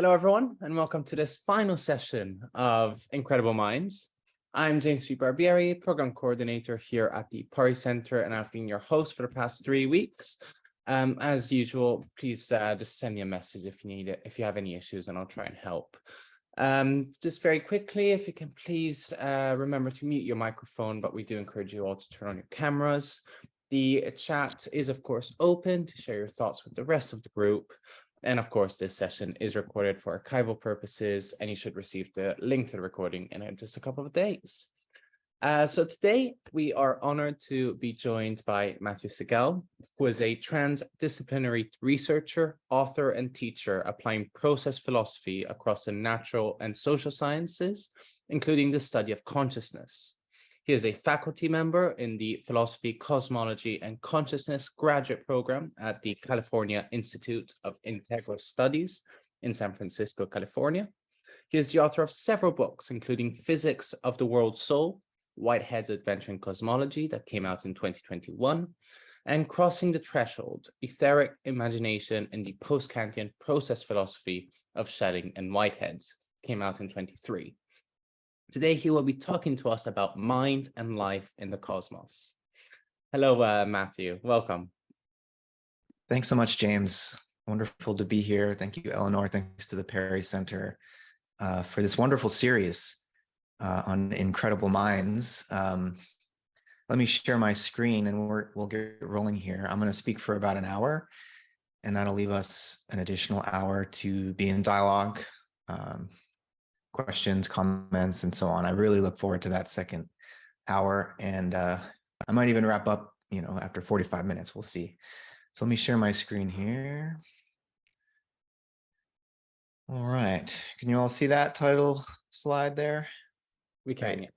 Hello, everyone, and welcome to this final session of Incredible Minds. I'm James P. Barbieri, Program Coordinator here at the Pori Center, and I've been your host for the past 3 weeks. As usual, please just send me a message if you need it, if you have any issues, and I'll try and help. Just very quickly, if you can please remember to mute your microphone, but we do encourage you all to turn on your cameras. The chat is, of course, open to share your thoughts with the rest of the group. And of course, this session is recorded for archival purposes, and you should receive the link to the recording in just a couple of days. So today, we are honored to be joined by Matthew Segall, who is a transdisciplinary researcher, author, and teacher applying process philosophy across the natural and social sciences, including the study of consciousness. He is a faculty member in the Philosophy, Cosmology, and Consciousness graduate program at the California Institute of Integral Studies in San Francisco, California. He is the author of several books, including Physics of the World Soul, Whitehead's Adventure in Cosmology, that came out in 2021, and Crossing the Threshold, Etheric Imagination in the Post-Kantian Process Philosophy of Schelling and Whitehead, came out in 2023. Today, he will be talking to us about mind and life in the cosmos. Hello, Matthew. Welcome. Thanks so much, James. Wonderful to be here. Thank you, Eleanor. Thanks to the Perry Center for this wonderful series on incredible minds. Let me share my screen and we'll get rolling here. I'm going to speak for about an hour, and that'll leave us an additional hour to be in dialogue, questions, comments, and so on. I really look forward to that second hour, and I might even wrap up, after 45 minutes. We'll see. So let me share my screen here. All right. Can you all see that title slide there? We can. Right.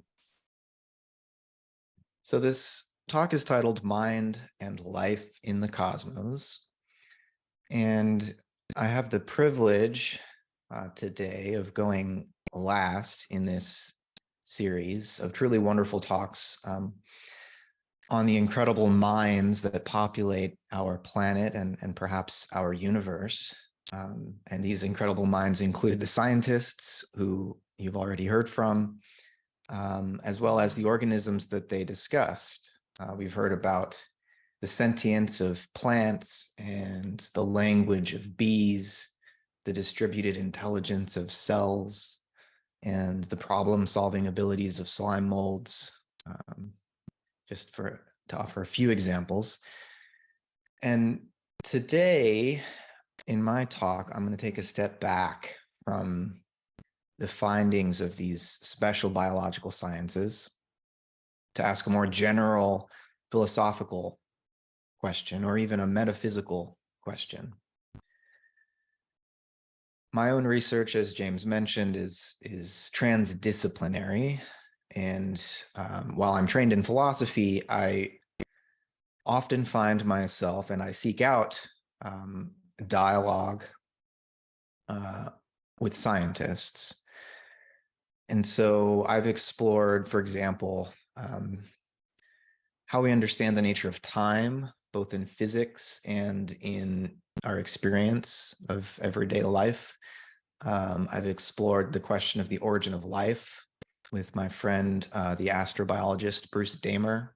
So this talk is titled Mind and Life in the Cosmos. And I have the privilege today of going last in this series of truly wonderful talks on the incredible minds that populate our planet and perhaps our universe. And these incredible minds include the scientists who you've already heard from, as well as the organisms that they discussed. We've heard about the sentience of plants and the language of bees, the distributed intelligence of cells, and the problem-solving abilities of slime molds, just to offer a few examples. And today, in my talk, I'm going to take a step back from the findings of these special biological sciences to ask a more general philosophical question, or even a metaphysical question. My own research, as James mentioned, is transdisciplinary. And while I'm trained in philosophy, I often find myself, and I seek out dialogue with scientists. And so I've explored, for example, how we understand the nature of time, both in physics and in our experience of everyday life. I've explored the question of the origin of life with my friend, the astrobiologist Bruce Damer,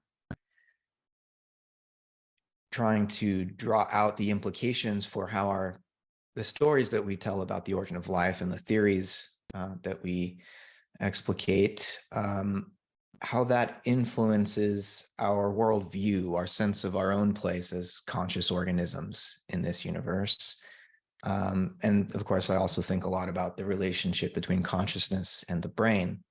trying to draw out the implications for how the stories that we tell about the origin of life and the theories that we explicate, how that influences our worldview, our sense of our own place as conscious organisms in this universe. And of course, I also think a lot about the relationship between consciousness and the brain.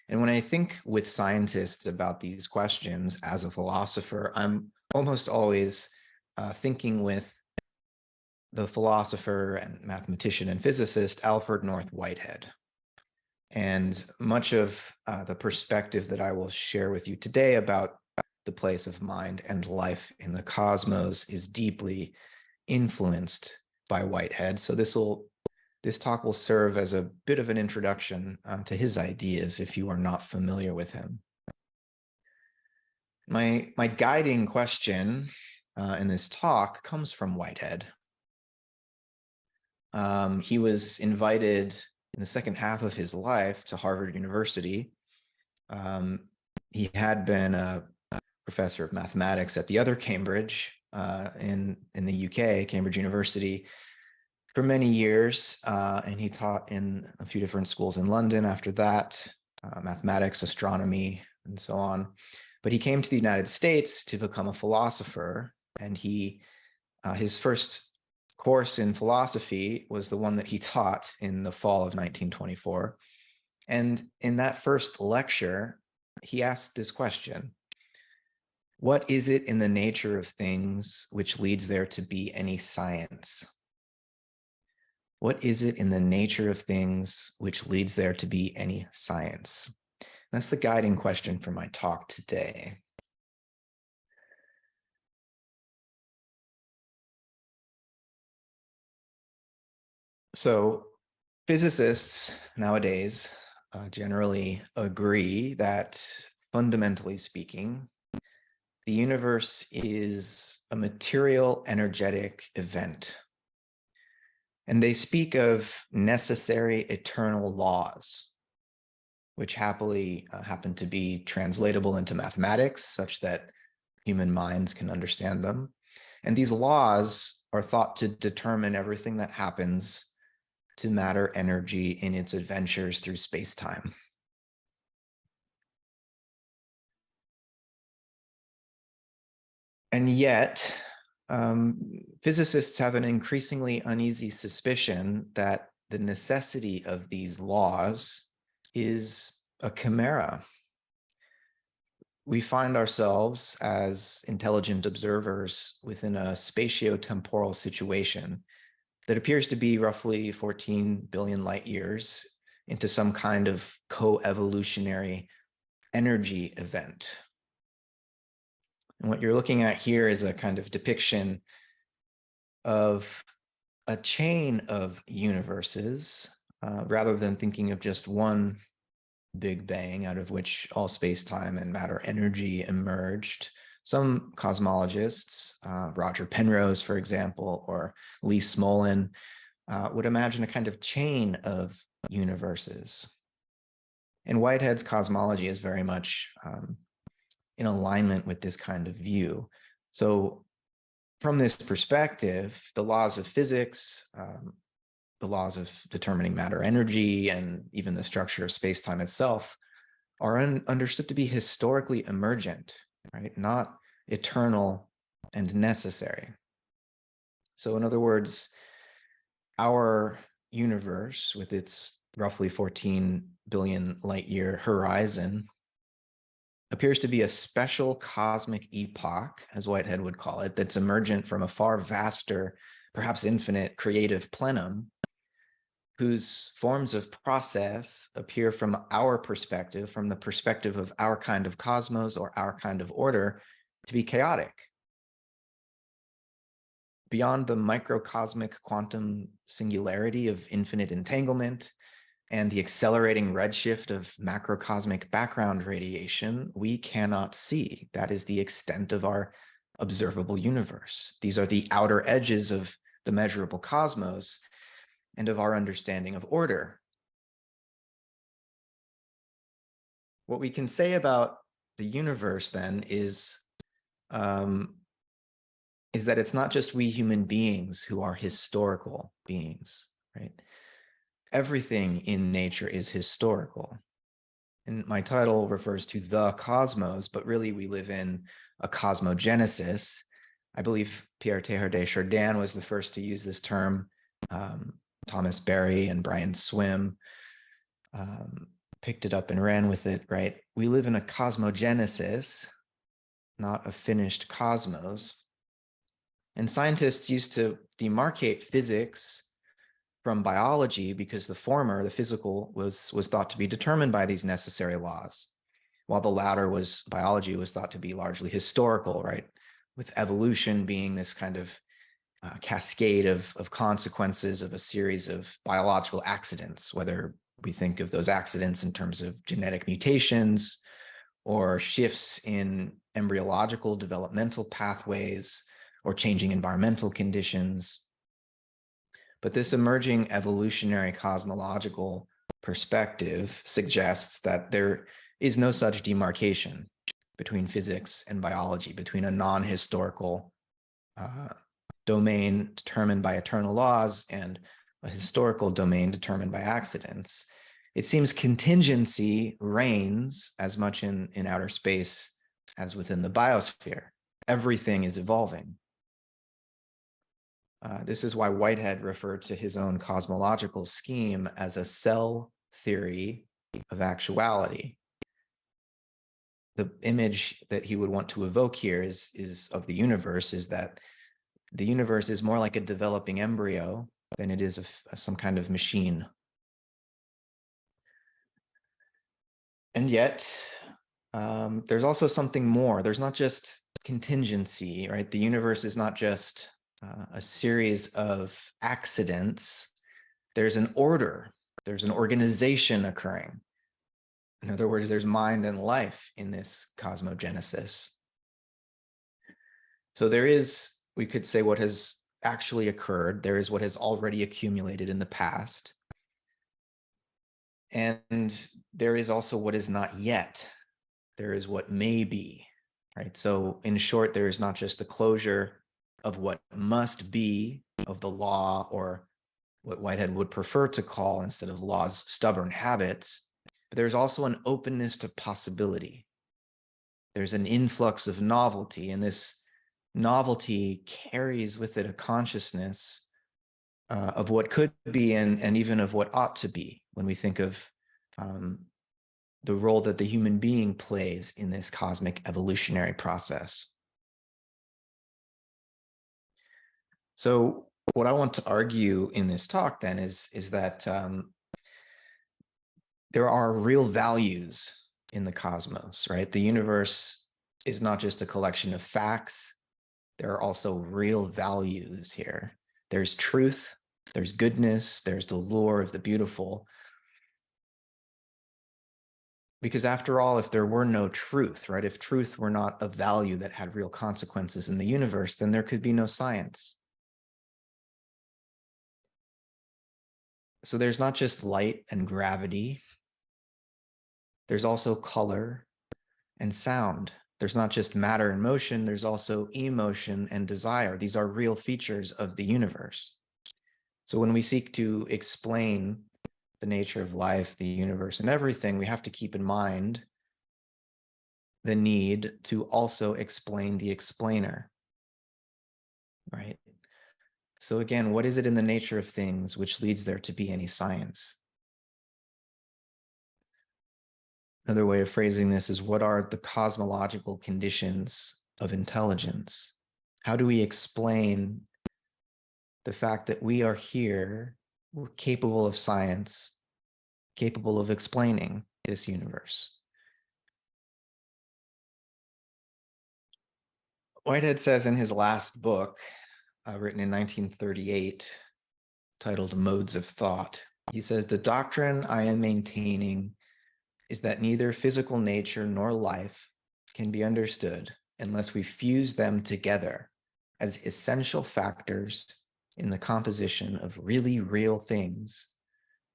And when I think with scientists about these questions as a philosopher, I'm almost always thinking with the philosopher and mathematician and physicist Alfred North Whitehead. And much of the perspective that I will share with you today about the place of mind and life in the cosmos is deeply influenced by Whitehead. So this talk will serve as a bit of an introduction to his ideas if you are not familiar with him. My guiding question in this talk comes from Whitehead. He was invited in the second half of his life to Harvard University. He had been a professor of mathematics at the other Cambridge in the UK, Cambridge University, for many years, and he taught in a few different schools in London after that, mathematics, astronomy, and so on. But he came to the United States to become a philosopher, and his first course in philosophy was the one that he taught in the fall of 1924. And in that first lecture, he asked this question: what is it in the nature of things which leads there to be any science? What is it in the nature of things which leads there to be any science? That's the guiding question for my talk today. So physicists nowadays generally agree that, fundamentally speaking, the universe is a material energetic event. And they speak of necessary eternal laws, which happily happen to be translatable into mathematics such that human minds can understand them. And these laws are thought to determine everything that happens to matter energy in its adventures through space-time. And yet, physicists have an increasingly uneasy suspicion that the necessity of these laws is a chimera. We find ourselves as intelligent observers within a spatio-temporal situation that appears to be roughly 14 billion light years into some kind of co-evolutionary energy event. And what you're looking at here is a kind of depiction of a chain of universes, rather than thinking of just one Big Bang out of which all space-time and matter energy emerged. Some cosmologists, Roger Penrose, for example, or Lee Smolin, would imagine a kind of chain of universes. And Whitehead's cosmology is very much in alignment with this kind of view. So from this perspective, the laws of physics, the laws of determining matter energy, and even the structure of space-time itself are understood to be historically emergent, right? Not eternal and necessary. So in other words, our universe with its roughly 14 billion light year horizon appears to be a special cosmic epoch, as Whitehead would call it, that's emergent from a far vaster, perhaps infinite creative plenum, whose forms of process appear from our perspective, from the perspective of our kind of cosmos or our kind of order, to be chaotic. Beyond the microcosmic quantum singularity of infinite entanglement and the accelerating redshift of macrocosmic background radiation, we cannot see. That is the extent of our observable universe. These are the outer edges of the measurable cosmos and of our understanding of order. What we can say about the universe then is that it's not just we human beings who are historical beings, right? Everything in nature is historical. And my title refers to the cosmos, but really we live in a cosmogenesis. I believe Pierre Teilhard de Chardin was the first to use this term. Thomas Berry and Brian Swim picked it up and ran with it, right? We live in a cosmogenesis, not a finished cosmos. And scientists used to demarcate physics from biology because the former, the physical, was thought to be determined by these necessary laws, while the latter, biology, was thought to be largely historical, right? With evolution being this kind of cascade of consequences of a series of biological accidents, whether we think of those accidents in terms of genetic mutations or shifts in embryological developmental pathways or changing environmental conditions. But this emerging evolutionary cosmological perspective suggests that there is no such demarcation between physics and biology, between a non-historical domain determined by eternal laws and a historical domain determined by accidents. It seems contingency reigns as much in outer space as within the biosphere. Everything is evolving. This is why Whitehead referred to his own cosmological scheme as a cell theory of actuality. The image that he would want to evoke here is of the universe, is that the universe is more like a developing embryo than it is some kind of machine. And yet, there's also something more. There's not just contingency, right? The universe is not just a series of accidents. There's an order. There's an organization occurring. In other words, there's mind and life in this cosmogenesis. So there is, we could say, what has actually occurred. There is what has already accumulated in the past. And there is also what is not yet. There is what may be, right? So in short, there is not just the closure of what must be of the law, or what Whitehead would prefer to call, instead of laws, stubborn habits, but there's also an openness to possibility. There's an influx of novelty, and this novelty carries with it a consciousness of what could be and even of what ought to be, when we think of the role that the human being plays in this cosmic evolutionary process. So what I want to argue in this talk then is that there are real values in the cosmos, right? The universe is not just a collection of facts. There are also real values here. There's truth, there's goodness, there's the lure of the beautiful. Because after all, if there were no truth, right? If truth were not a value that had real consequences in the universe, then there could be no science. So there's not just light and gravity. There's also color and sound. There's not just matter and motion, there's also emotion and desire. These are real features of the universe. So when we seek to explain the nature of life, the universe, and everything, we have to keep in mind the need to also explain the explainer, right? So again, what is it in the nature of things which leads there to be any science? Another way of phrasing this is, what are the cosmological conditions of intelligence? How do we explain the fact that we are here, we're capable of science, capable of explaining this universe? Whitehead says in his last book, written in 1938, titled Modes of Thought, he says, "The doctrine I am maintaining is that neither physical nature nor life can be understood unless we fuse them together as essential factors in the composition of really real things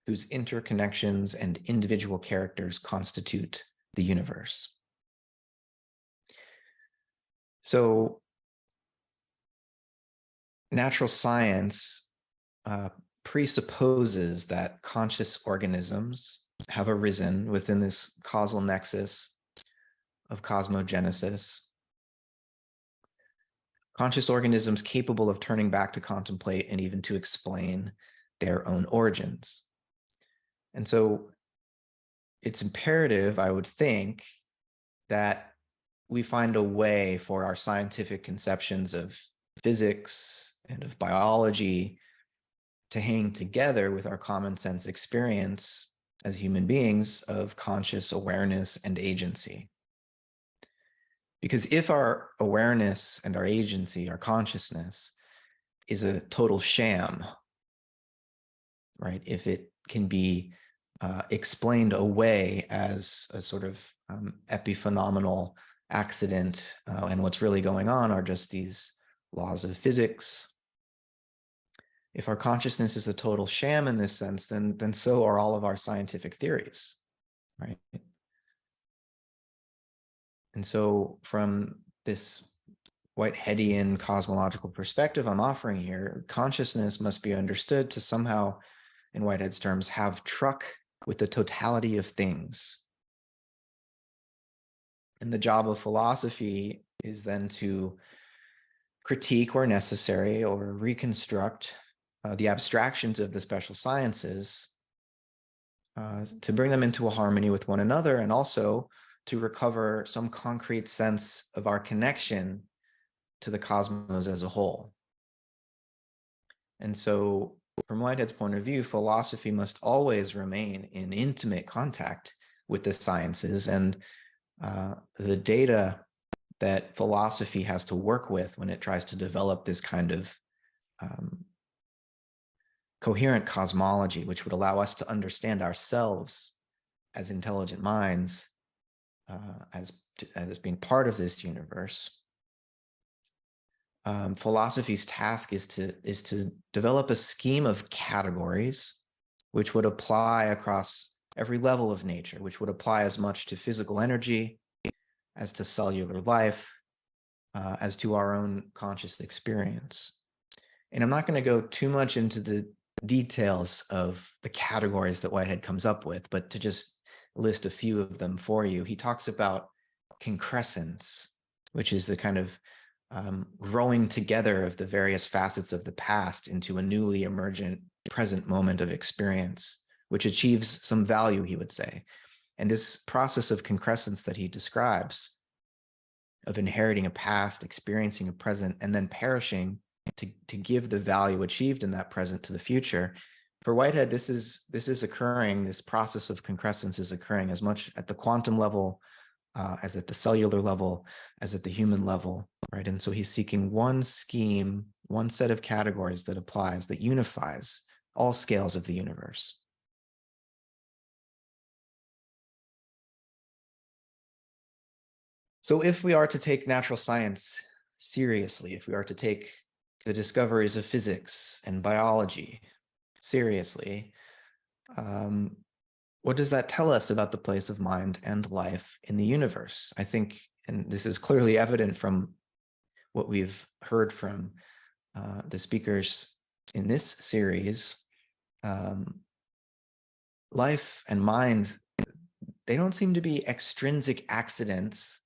whose interconnections and individual characters constitute the universe." So natural science presupposes that conscious organisms have arisen within this causal nexus of cosmogenesis. Conscious organisms capable of turning back to contemplate and even to explain their own origins. And so it's imperative, I would think, that we find a way for our scientific conceptions of physics and of biology to hang together with our common sense experience as human beings of conscious awareness and agency. Because if our awareness and our agency, our consciousness, is a total sham, right? If it can be explained away as a sort of epiphenomenal accident, and what's really going on are just these laws of physics, if our consciousness is a total sham in this sense, then so are all of our scientific theories, right? And so from this Whiteheadian cosmological perspective I'm offering here, consciousness must be understood to somehow, in Whitehead's terms, have truck with the totality of things. And the job of philosophy is then to critique where necessary or reconstruct the abstractions of the special sciences to bring them into a harmony with one another, and also to recover some concrete sense of our connection to the cosmos as a whole. And so from Whitehead's point of view, philosophy must always remain in intimate contact with the sciences, and the data that philosophy has to work with when it tries to develop this kind of coherent cosmology, which would allow us to understand ourselves as intelligent minds, as being part of this universe. Philosophy's task is to develop a scheme of categories which would apply across every level of nature, which would apply as much to physical energy as to cellular life, as to our own conscious experience. And I'm not going to go too much into the details of the categories that Whitehead comes up with, but to just list a few of them for you. He talks about concrescence, which is the kind of growing together of the various facets of the past into a newly emergent present moment of experience, which achieves some value, he would say. And this process of concrescence that he describes, of inheriting a past, experiencing a present, and then perishing to give the value achieved in that present to the future. For Whitehead, this is occurring, this process of concrescence is occurring as much at the quantum level as at the cellular level, as at the human level, right? And so he's seeking one scheme, one set of categories that applies, that unifies all scales of the universe. So if we are to take natural science seriously, if we are to take the discoveries of physics and biology seriously, what does that tell us about the place of mind and life in the universe? I think, and this is clearly evident from what we've heard from the speakers in this series, life and mind, they don't seem to be extrinsic accidents,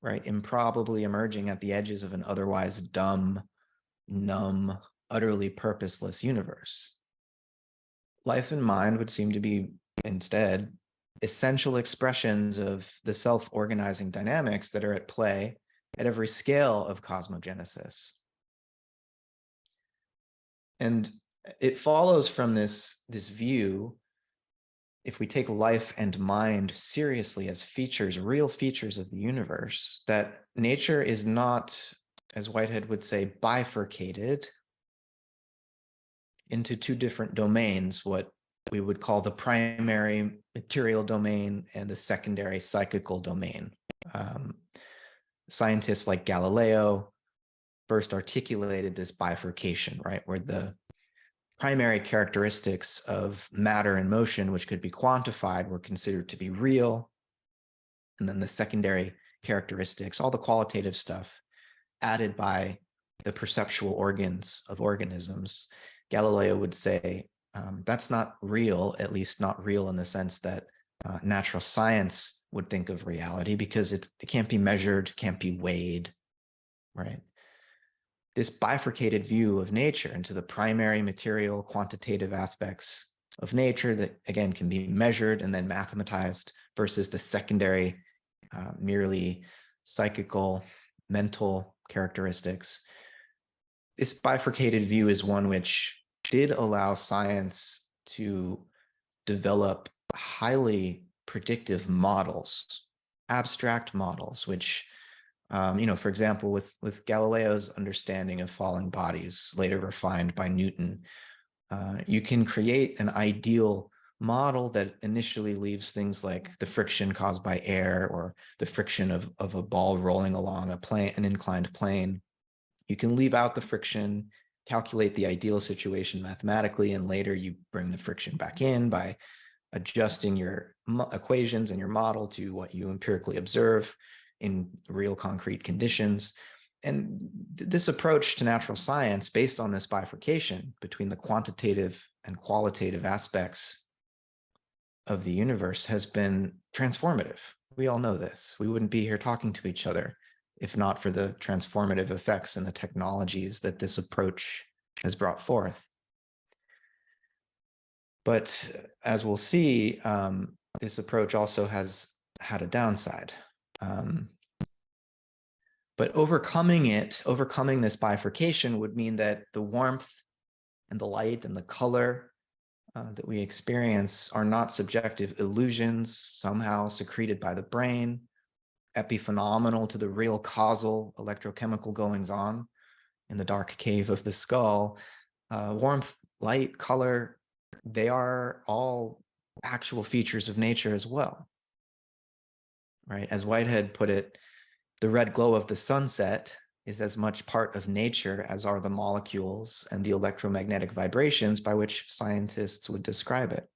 right? Improbably emerging at the edges of an otherwise dumb, numb, utterly purposeless universe. Life and mind would seem to be instead essential expressions of the self-organizing dynamics that are at play at every scale of cosmogenesis. And it follows from this view, if we take life and mind seriously as features, real features of the universe, that nature is not, as Whitehead would say, bifurcated into two different domains, what we would call the primary material domain and the secondary psychical domain. Scientists like Galileo first articulated this bifurcation, right, where the primary characteristics of matter and motion, which could be quantified, were considered to be real. And then the secondary characteristics, all the qualitative stuff added by the perceptual organs of organisms, Galileo would say, that's not real, at least not real in the sense that natural science would think of reality, because it can't be measured, can't be weighed, right? This bifurcated view of nature into the primary material quantitative aspects of nature that, again, can be measured and then mathematized, versus the secondary, merely psychical, mental characteristics. This bifurcated view is one which did allow science to develop highly predictive models, abstract models, which, for example, with Galileo's understanding of falling bodies, later refined by Newton, you can create an ideal model that initially leaves things like the friction caused by air or the friction of a ball rolling along an inclined plane. You can leave out the friction calculate the ideal situation mathematically, and later you bring the friction back in by adjusting your equations and your model to what you empirically observe in real concrete conditions. And this approach to natural science, based on this bifurcation between the quantitative and qualitative aspects of the universe, has been transformative. We all know this. We wouldn't be here talking to each other if not for the transformative effects and the technologies that this approach has brought forth. But as we'll see, this approach also has had a downside. But overcoming this bifurcation would mean that the warmth and the light and the color that we experience are not subjective illusions somehow secreted by the brain, epiphenomenal to the real causal electrochemical goings on in the dark cave of the skull. Warmth, light, color, they are all actual features of nature as well, right? As Whitehead put it, the red glow of the sunset is as much part of nature as are the molecules and the electromagnetic vibrations by which scientists would describe it.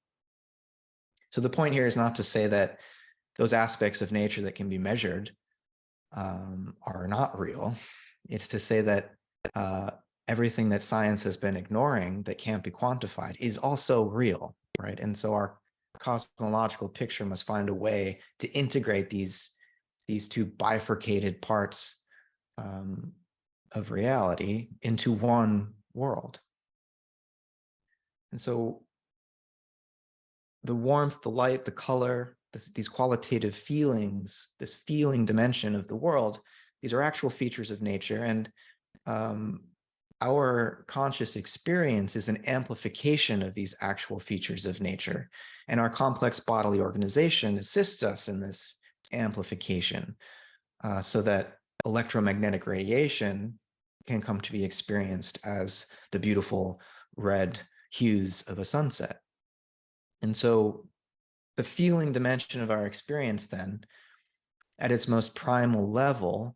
So the point here is not to say that those aspects of nature that can be measured are not real. It's to say that everything that science has been ignoring that can't be quantified is also real, right? And so our cosmological picture must find a way to integrate these two bifurcated parts of reality into one world. And so the warmth, the light, the color, these qualitative feelings, this feeling dimension of the world, these are actual features of nature. And our conscious experience is an amplification of these actual features of nature. And our complex bodily organization assists us in this amplification so that electromagnetic radiation can come to be experienced as the beautiful red hues of a sunset. And so the feeling dimension of our experience then, at its most primal level,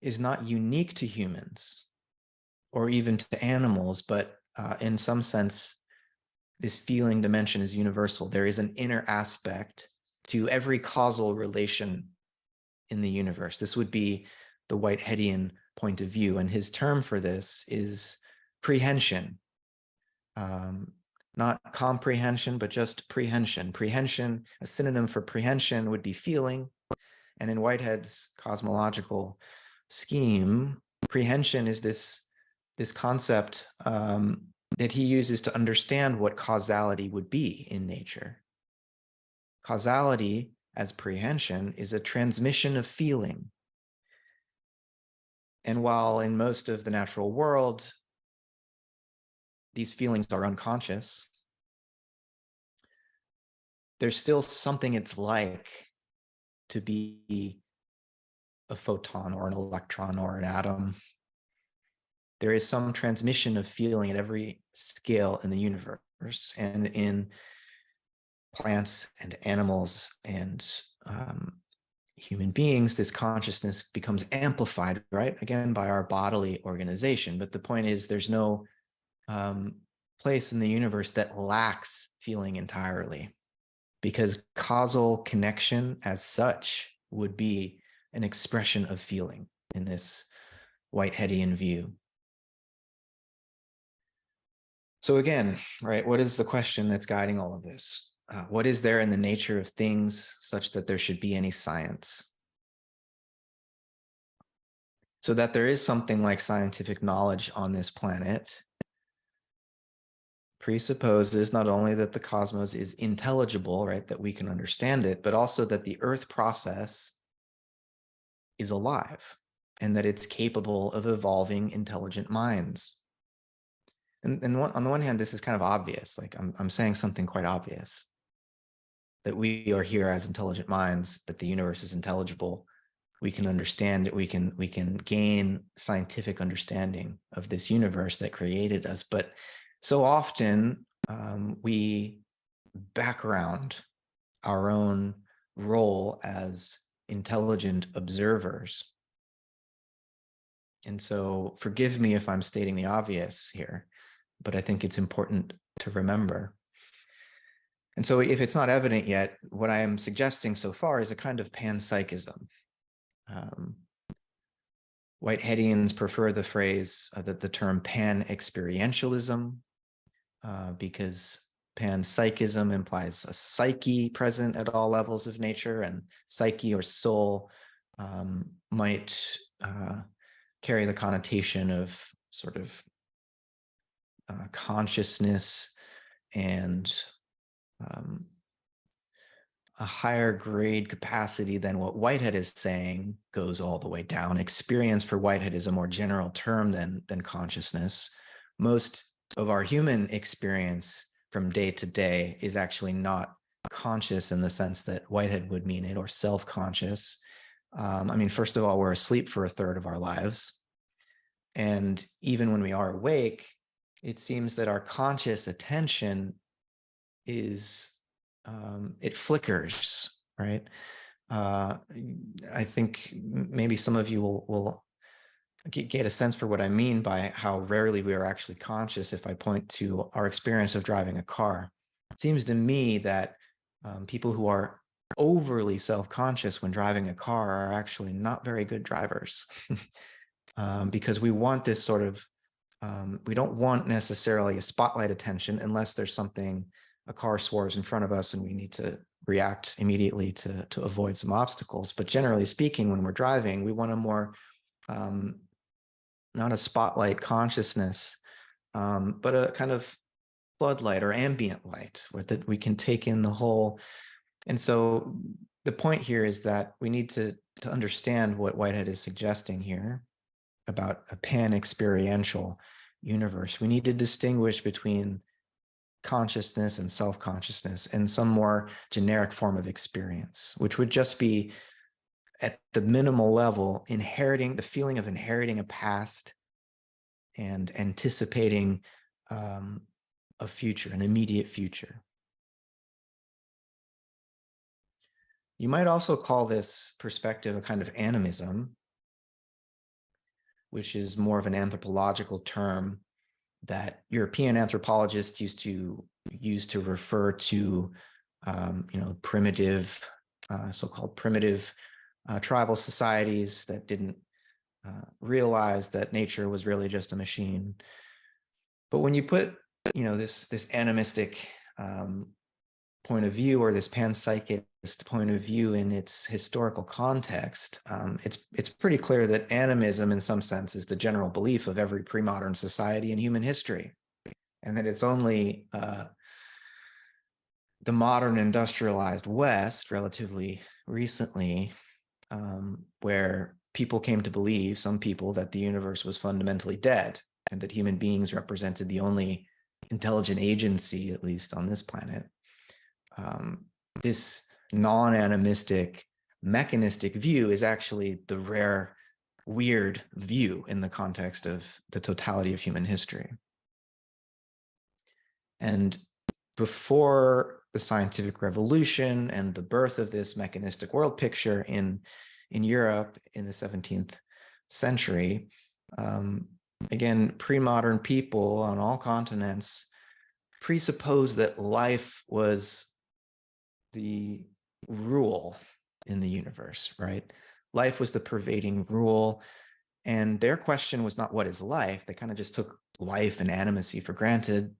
is not unique to humans or even to animals, but in some sense, this feeling dimension is universal. There is an inner aspect to every causal relation in the universe. This would be the Whiteheadian point of view, and his term for this is prehension. Not comprehension, but just prehension. Prehension, a synonym for prehension would be feeling. And in Whitehead's cosmological scheme, prehension is this concept that he uses to understand what causality would be in nature. Causality, as prehension, is a transmission of feeling. And while in most of the natural world, these feelings are unconscious, there's still something it's like to be a photon or an electron or an atom. There is some transmission of feeling at every scale in the universe, and in plants and animals and human beings, this consciousness becomes amplified, right? Again, by our bodily organization. But the point is, there's no place in the universe that lacks feeling entirely, because causal connection as such would be an expression of feeling in this Whiteheadian view. So again, right, what is the question that's guiding all of this? What is there in the nature of things such that there should be any science? So that there is something like scientific knowledge on this planet presupposes not only that the cosmos is intelligible, right, that we can understand it, but also that the Earth process is alive and that it's capable of evolving intelligent minds. And on the one hand, this is kind of obvious, like I'm saying something quite obvious, that we are here as intelligent minds, that the universe is intelligible, we can understand it, we can gain scientific understanding of this universe that created us. But so often we background our own role as intelligent observers. And so forgive me if I'm stating the obvious here, but I think it's important to remember. And so if it's not evident yet, what I am suggesting so far is a kind of panpsychism. Whiteheadians prefer the phrase, the term pan-experientialism, because panpsychism implies a psyche present at all levels of nature, and psyche or soul might carry the connotation of sort of consciousness and a higher grade capacity than what Whitehead is saying goes all the way down. Experience for Whitehead is a more general term than consciousness. Most of our human experience from day to day is actually not conscious in the sense that Whitehead would mean it, or self-conscious. I mean, first of all, we're asleep for a third of our lives. And even when we are awake, it seems that our conscious attention is, it flickers, right? I think maybe some of you will get a sense for what I mean by how rarely we are actually conscious if I point to our experience of driving a car. It seems to me that people who are overly self-conscious when driving a car are actually not very good drivers. Because we want this sort of, we don't want necessarily a spotlight attention unless there's something, a car swerves in front of us and we need to react immediately to avoid some obstacles. But generally speaking, when we're driving, we want a more, not a spotlight consciousness, but a kind of floodlight or ambient light where that we can take in the whole. And so the point here is that we need to understand what Whitehead is suggesting here about a pan-experiential universe. We need to distinguish between consciousness and self-consciousness and some more generic form of experience, which would just be at the minimal level, inheriting the feeling of inheriting a past and anticipating a future, an immediate future. You might also call this perspective a kind of animism, which is more of an anthropological term that European anthropologists used to use to refer to, primitive, so-called primitive tribal societies that didn't realize that nature was really just a machine. But when you put, this animistic point of view, or this panpsychist point of view in its historical context, it's pretty clear that animism in some sense is the general belief of every pre-modern society in human history, and that it's only the modern industrialized West relatively recently where people came to believe, some people, that the universe was fundamentally dead and that human beings represented the only intelligent agency, at least on this planet. This non-animistic, mechanistic view is actually the rare, weird view in the context of the totality of human history. And before the scientific revolution and the birth of this mechanistic world picture in Europe in the 17th century, again, pre-modern people on all continents presupposed that life was the rule in the universe, right? Life was the pervading rule. And their question was not what is life? They kind of just took life and animacy for granted.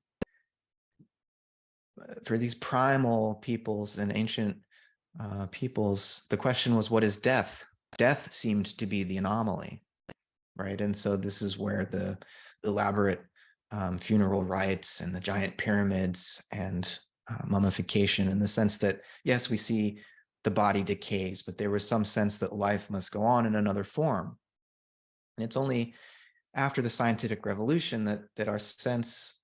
For these primal peoples and ancient peoples, the question was, what is death? Death seemed to be the anomaly, right? And so this is where the elaborate funeral rites and the giant pyramids and mummification, in the sense that, yes, we see the body decays, but there was some sense that life must go on in another form. And it's only after the scientific revolution that our sense,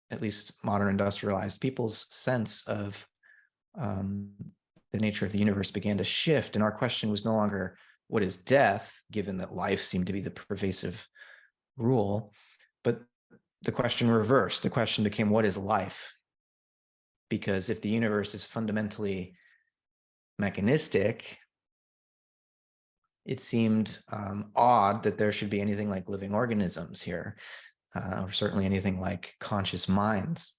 at least modern industrialized people's sense of the nature of the universe, began to shift. And our question was no longer, what is death, given that life seemed to be the pervasive rule, but the question reversed. The question became, what is life? Because if the universe is fundamentally mechanistic, it seemed odd that there should be anything like living organisms here, or certainly anything like conscious minds.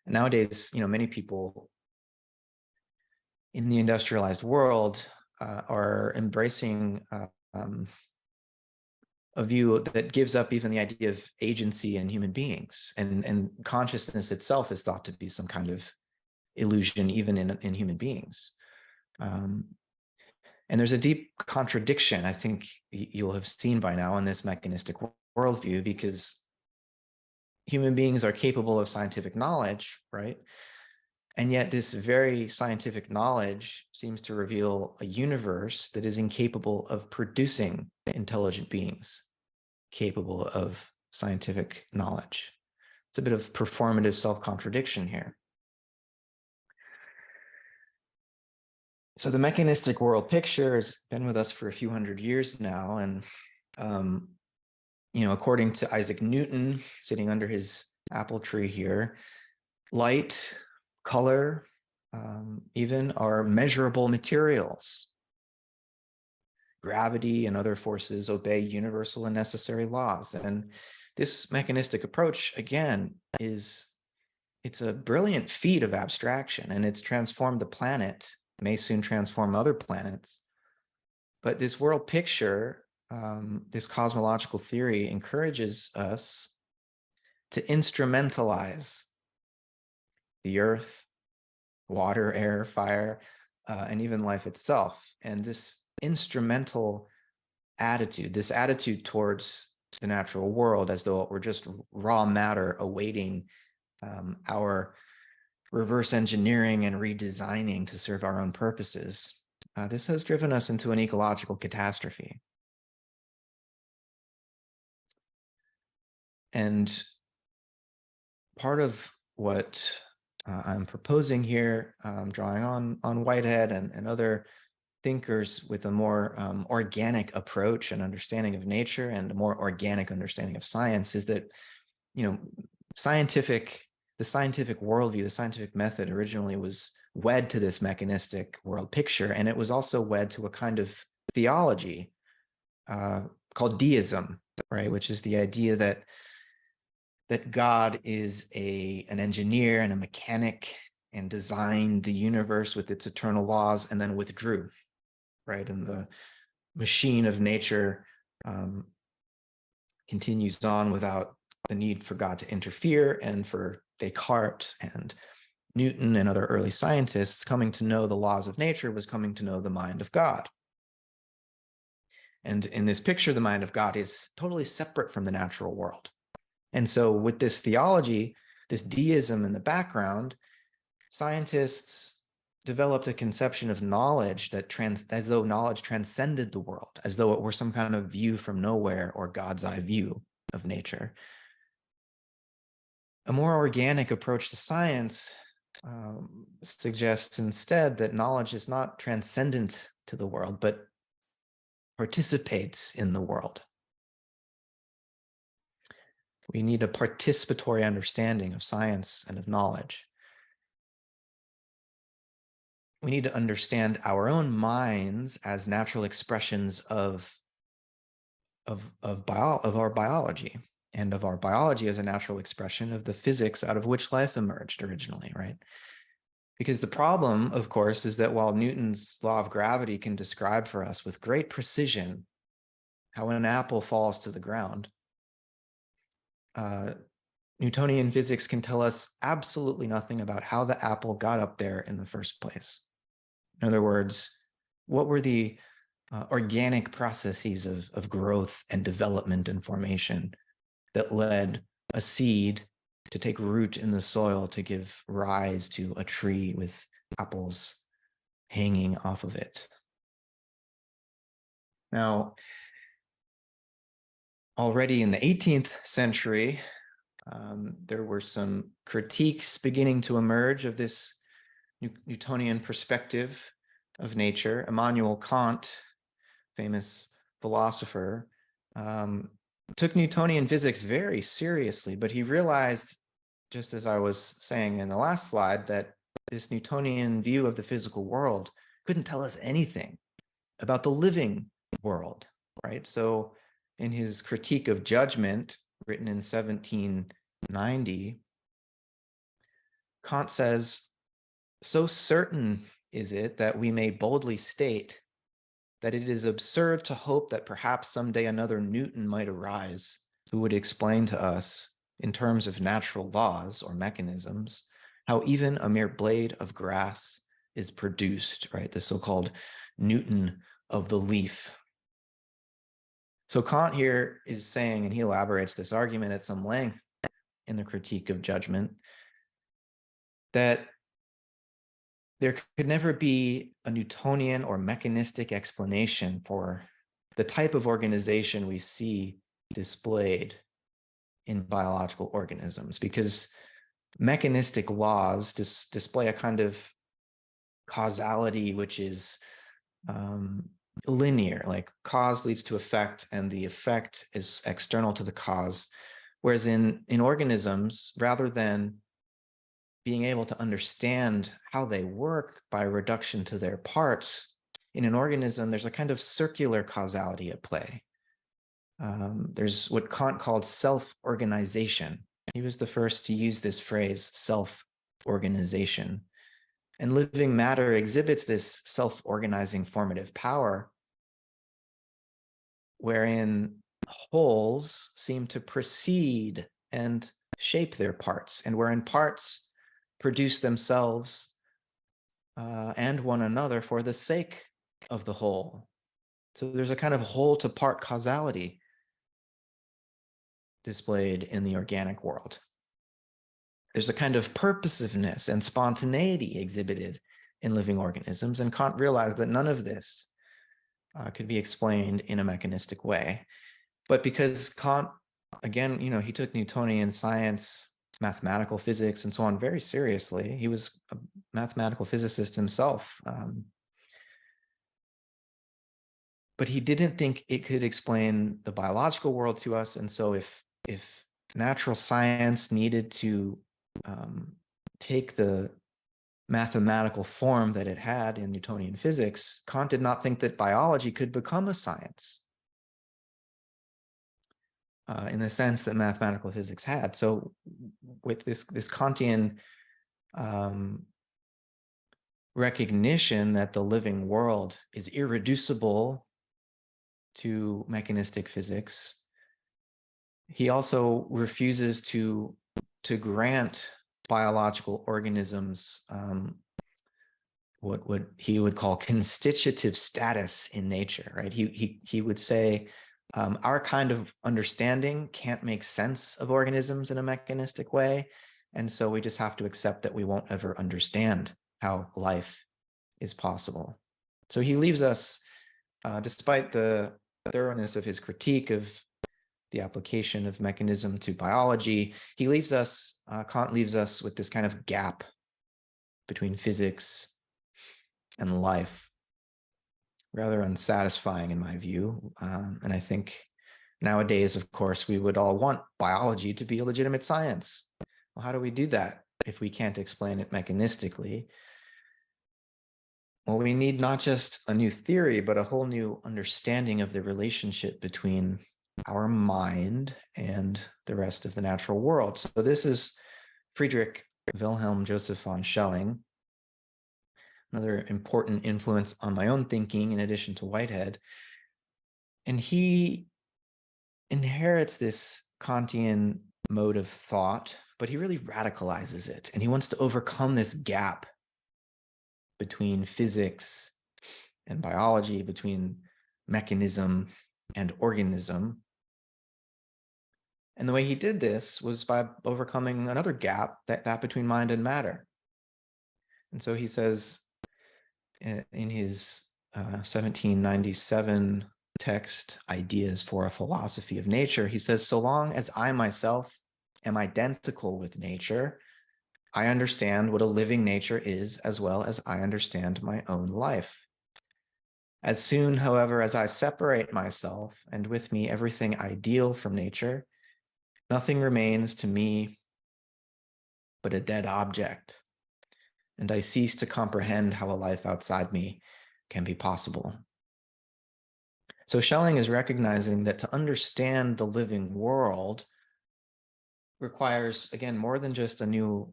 And nowadays, many people in the industrialized world are embracing a view that gives up even the idea of agency in human beings, and consciousness itself is thought to be some kind of illusion even in human beings. And there's a deep contradiction, I think you'll have seen by now, in this mechanistic worldview, because human beings are capable of scientific knowledge, right? And yet this very scientific knowledge seems to reveal a universe that is incapable of producing intelligent beings capable of scientific knowledge. It's a bit of performative self-contradiction here. So the mechanistic world picture has been with us for a few hundred years now. And, according to Isaac Newton, sitting under his apple tree here, light, color, even are measurable materials. Gravity and other forces obey universal and necessary laws. And this mechanistic approach, again, it's a brilliant feat of abstraction, and it's transformed the planet, may soon transform other planets. But this world picture, this cosmological theory, encourages us to instrumentalize the earth, water, air, fire, and even life itself. And this instrumental attitude, this attitude towards the natural world as though it were just raw matter awaiting our reverse engineering and redesigning to serve our own purposes, this has driven us into an ecological catastrophe. And part of what I'm proposing here, drawing on Whitehead and other thinkers with a more organic approach and understanding of nature and a more organic understanding of science, is that, the scientific worldview, the scientific method originally was wed to this mechanistic world picture, and it was also wed to a kind of theology called deism, right? Which is the idea that God is an engineer and a mechanic and designed the universe with its eternal laws and then withdrew, right? And the machine of nature continues on without the need for God to interfere. And for Descartes and Newton and other early scientists, coming to know the laws of nature was coming to know the mind of God. And in this picture, the mind of God is totally separate from the natural world. And so with this theology, this deism in the background, scientists developed a conception of knowledge that as though knowledge transcended the world, as though it were some kind of view from nowhere or God's eye view of nature. A more organic approach to science suggests instead that knowledge is not transcendent to the world, but participates in the world. We need a participatory understanding of science and of knowledge. We need to understand our own minds as natural expressions of our biology, and of our biology as a natural expression of the physics out of which life emerged originally, right? Because the problem, of course, is that while Newton's law of gravity can describe for us with great precision how an apple falls to the ground, Newtonian physics can tell us absolutely nothing about how the apple got up there in the first place. In other words, what were the organic processes of growth and development and formation that led a seed to take root in the soil to give rise to a tree with apples hanging off of it? Now, already in the 18th century, there were some critiques beginning to emerge of this Newtonian perspective of nature. Immanuel Kant, famous philosopher, took Newtonian physics very seriously, but he realized, just as I was saying in the last slide, that this Newtonian view of the physical world couldn't tell us anything about the living world, right? So in his critique of judgment, written in 1790, Kant says, "So certain is it that we may boldly state that it is absurd to hope that perhaps someday another Newton might arise who would explain to us, in terms of natural laws or mechanisms, how even a mere blade of grass is produced," right? The so-called Newton of the leaf. So Kant here is saying, and he elaborates this argument at some length in the Critique of Judgment, that there could never be a Newtonian or mechanistic explanation for the type of organization we see displayed in biological organisms, because mechanistic laws display a kind of causality which is linear, like cause leads to effect and the effect is external to the cause. Whereas in organisms, rather than being able to understand how they work by reduction to their parts, in an organism, there's a kind of circular causality at play. There's what Kant called self-organization. He was the first to use this phrase, self-organization. And living matter exhibits this self-organizing formative power, wherein wholes seem to precede and shape their parts, and wherein parts produce themselves and one another for the sake of the whole. So there's a kind of whole to part causality displayed in the organic world. There's a kind of purposiveness and spontaneity exhibited in living organisms, and Kant realized that none of this could be explained in a mechanistic way. But because Kant, again, he took Newtonian science, mathematical physics, and so on very seriously. He was a mathematical physicist himself. But he didn't think it could explain the biological world to us. And so if natural science needed to take the mathematical form that it had in Newtonian physics, Kant did not think that biology could become a science in the sense that mathematical physics had. So with this Kantian recognition that the living world is irreducible to mechanistic physics, he also refuses to grant biological organisms what he would call constitutive status in nature, right? He would say, our kind of understanding can't make sense of organisms in a mechanistic way, and so we just have to accept that we won't ever understand how life is possible. So he leaves us, despite the thoroughness of his critique of the application of mechanism to biology, he leaves us, Kant leaves us with this kind of gap between physics and life, rather unsatisfying in my view. And I think nowadays, of course, we would all want biology to be a legitimate science. Well, how do we do that if we can't explain it mechanistically? Well, we need not just a new theory, but a whole new understanding of the relationship between our mind and the rest of the natural world. So this is Friedrich Wilhelm Joseph von Schelling, another important influence on my own thinking in addition to Whitehead. And he inherits this Kantian mode of thought, but he really radicalizes it. And he wants to overcome this gap between physics and biology, between mechanism and organism. And the way he did this was by overcoming another gap, that between mind and matter. And so he says in his 1797 text, Ideas for a Philosophy of Nature, he says, so long as I myself am identical with nature, I understand what a living nature is as well as I understand my own life. As soon, however, as I separate myself and with me everything ideal from nature, nothing remains to me but a dead object, and I cease to comprehend how a life outside me can be possible. So Schelling is recognizing that to understand the living world requires, again, more than just a new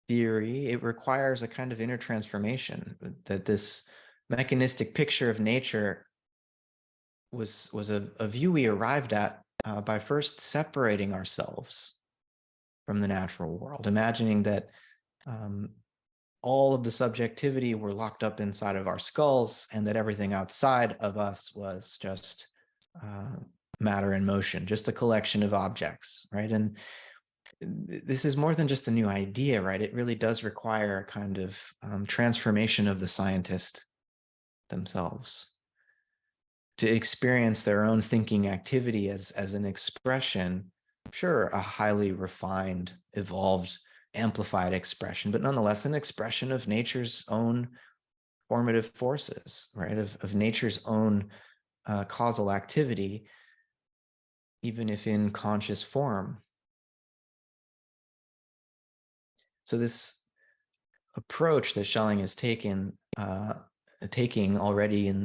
theory. It requires a kind of inner transformation, that this mechanistic picture of nature was a view we arrived at by first separating ourselves from the natural world, imagining that all of the subjectivity were locked up inside of our skulls, and that everything outside of us was just matter in motion, just a collection of objects, right? And this is more than just a new idea, right? It really does require a kind of transformation of the scientist themselves to experience their own thinking activity as an expression, sure, a highly refined, evolved, amplified expression, but nonetheless an expression of nature's own formative forces, right? Of nature's own causal activity, even if in conscious form. So this approach that Schelling has taking already in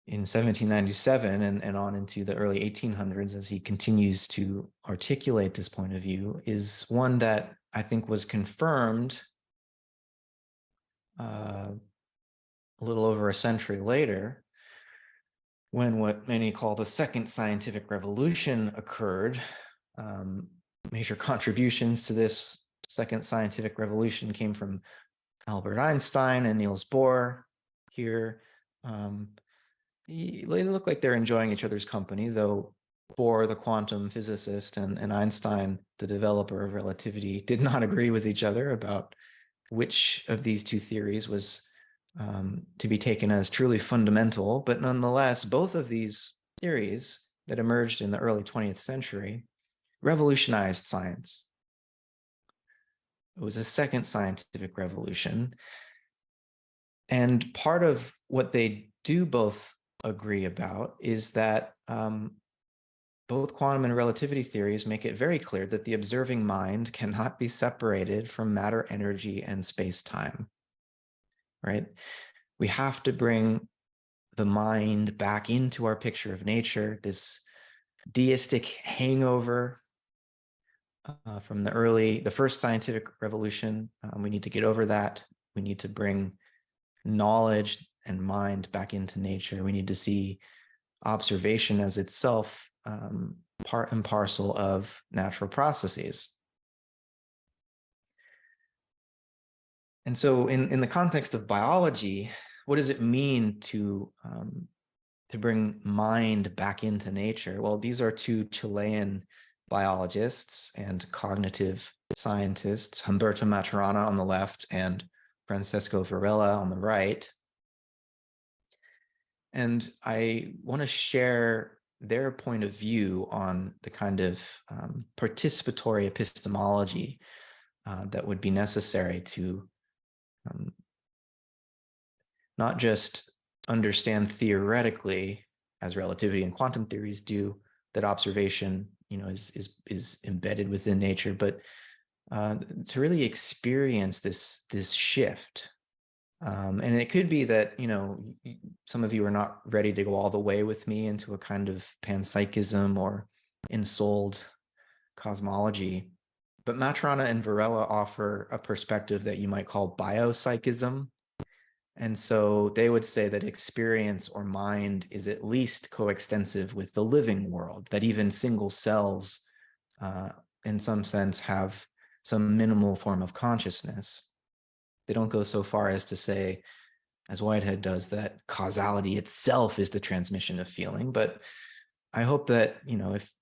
1797 and on into the early 1800s, as he continues to articulate this point of view, is one that I think was confirmed a little over a century later, when what many call the second scientific revolution occurred. Major contributions to this second scientific revolution came from Albert Einstein and Niels Bohr here. They look like they're enjoying each other's company, though Bohr, the quantum physicist, and Einstein, the developer of relativity, did not agree with each other about which of these two theories was to be taken as truly fundamental. But nonetheless, both of these theories that emerged in the early 20th century revolutionized science. It was a second scientific revolution. And part of what they do both agree about is that both quantum and relativity theories make it very clear that the observing mind cannot be separated from matter, energy, and space-time, right? We have to bring the mind back into our picture of nature, this deistic hangover from the first scientific revolution. We need to get over that. We need to bring knowledge and mind back into nature. We need to see observation as itself part and parcel of natural processes. And so in the context of biology, what does it mean to bring mind back into nature? Well, these are two Chilean biologists and cognitive scientists, Humberto Maturana on the left and Francesco Varela on the right. And I want to share their point of view on the kind of participatory epistemology that would be necessary to not just understand theoretically, as relativity and quantum theories do, that observation, is embedded within nature, but to really experience this shift. And it could be that, some of you are not ready to go all the way with me into a kind of panpsychism or ensouled cosmology. But Maturana and Varela offer a perspective that you might call biopsychism. And so they would say that experience or mind is at least coextensive with the living world, that even single cells, in some sense, have some minimal form of consciousness. They don't go so far as to say, as Whitehead does, that causality itself is the transmission of feeling. But I hope that,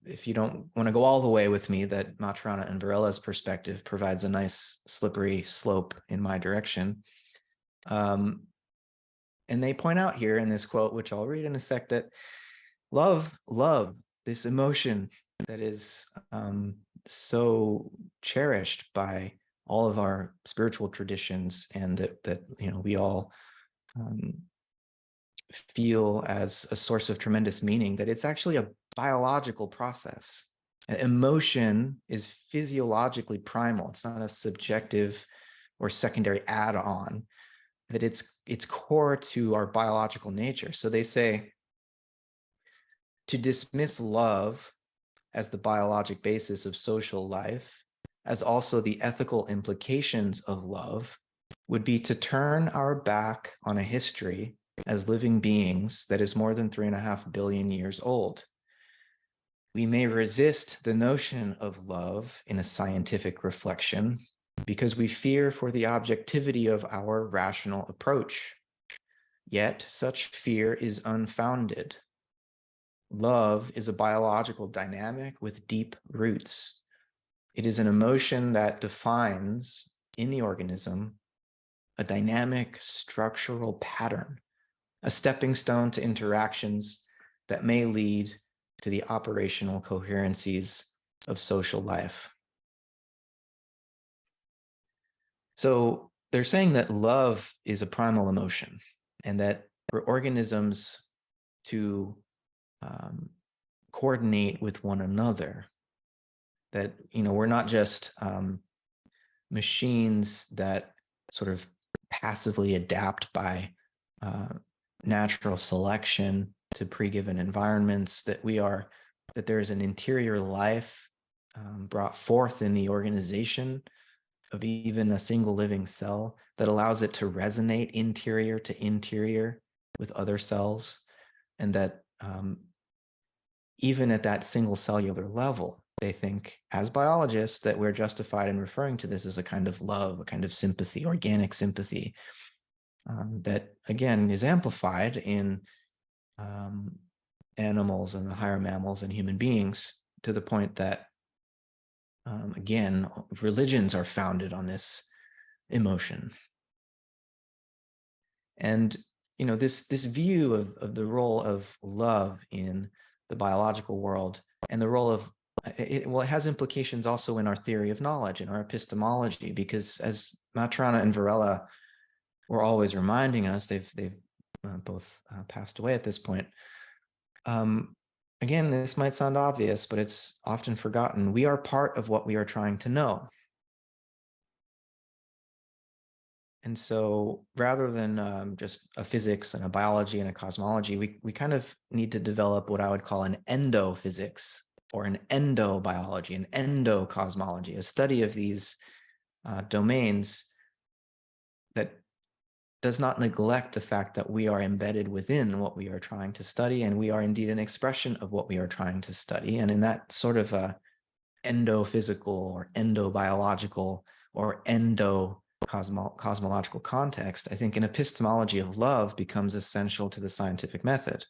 if you don't want to go all the way with me, that Maturana and Varela's perspective provides a nice slippery slope in my direction. And they point out here in this quote, which I'll read in a sec, that love, this emotion that is so cherished by all of our spiritual traditions, and that we all feel as a source of tremendous meaning, that it's actually a biological process. Emotion is physiologically primal. It's not a subjective or secondary add-on, that it's core to our biological nature. So they say To dismiss love as the biologic basis of social life, as also the ethical implications of love, would be to turn our back on a history as living beings that is more than 3.5 billion years old. We may resist the notion of love in a scientific reflection because we fear for the objectivity of our rational approach. Yet such fear is unfounded. Love is a biological dynamic with deep roots. It is an emotion that defines, in the organism, a dynamic structural pattern, a stepping stone to interactions that may lead to the operational coherencies of social life. So they're saying that love is a primal emotion, and that for organisms to coordinate with one another, that we're not just machines that sort of passively adapt by natural selection to pre-given environments, that there is an interior life brought forth in the organization of even a single living cell that allows it to resonate interior to interior with other cells, and that even at that single cellular level, they think, as biologists, that we're justified in referring to this as a kind of love, a kind of sympathy, organic sympathy, that, again, is amplified in animals and the higher mammals and human beings, to the point that, again, religions are founded on this emotion. And this view of the role of love in the biological world, and the role of it has implications also in our theory of knowledge, in our epistemology, because as Maturana and Varela were always reminding us, they've both passed away at this point. Again, this might sound obvious, but it's often forgotten. We are part of what we are trying to know. And so rather than just a physics and a biology and a cosmology, we kind of need to develop what I would call an endophysics, or an endobiology, an endocosmology, a study of these domains that does not neglect the fact that we are embedded within what we are trying to study, and we are indeed an expression of what we are trying to study. And in that sort of a endophysical or endobiological or cosmological context, I think an epistemology of love becomes essential to the scientific method.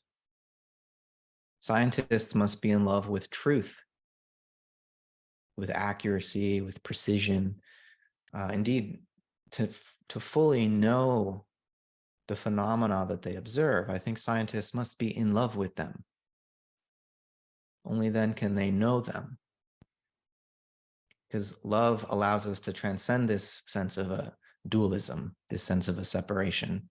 Scientists must be in love with truth, with accuracy, with precision. Indeed, to fully know the phenomena that they observe, I think scientists must be in love with them. Only then can they know them. Because love allows us to transcend this sense of a dualism, this sense of a separation.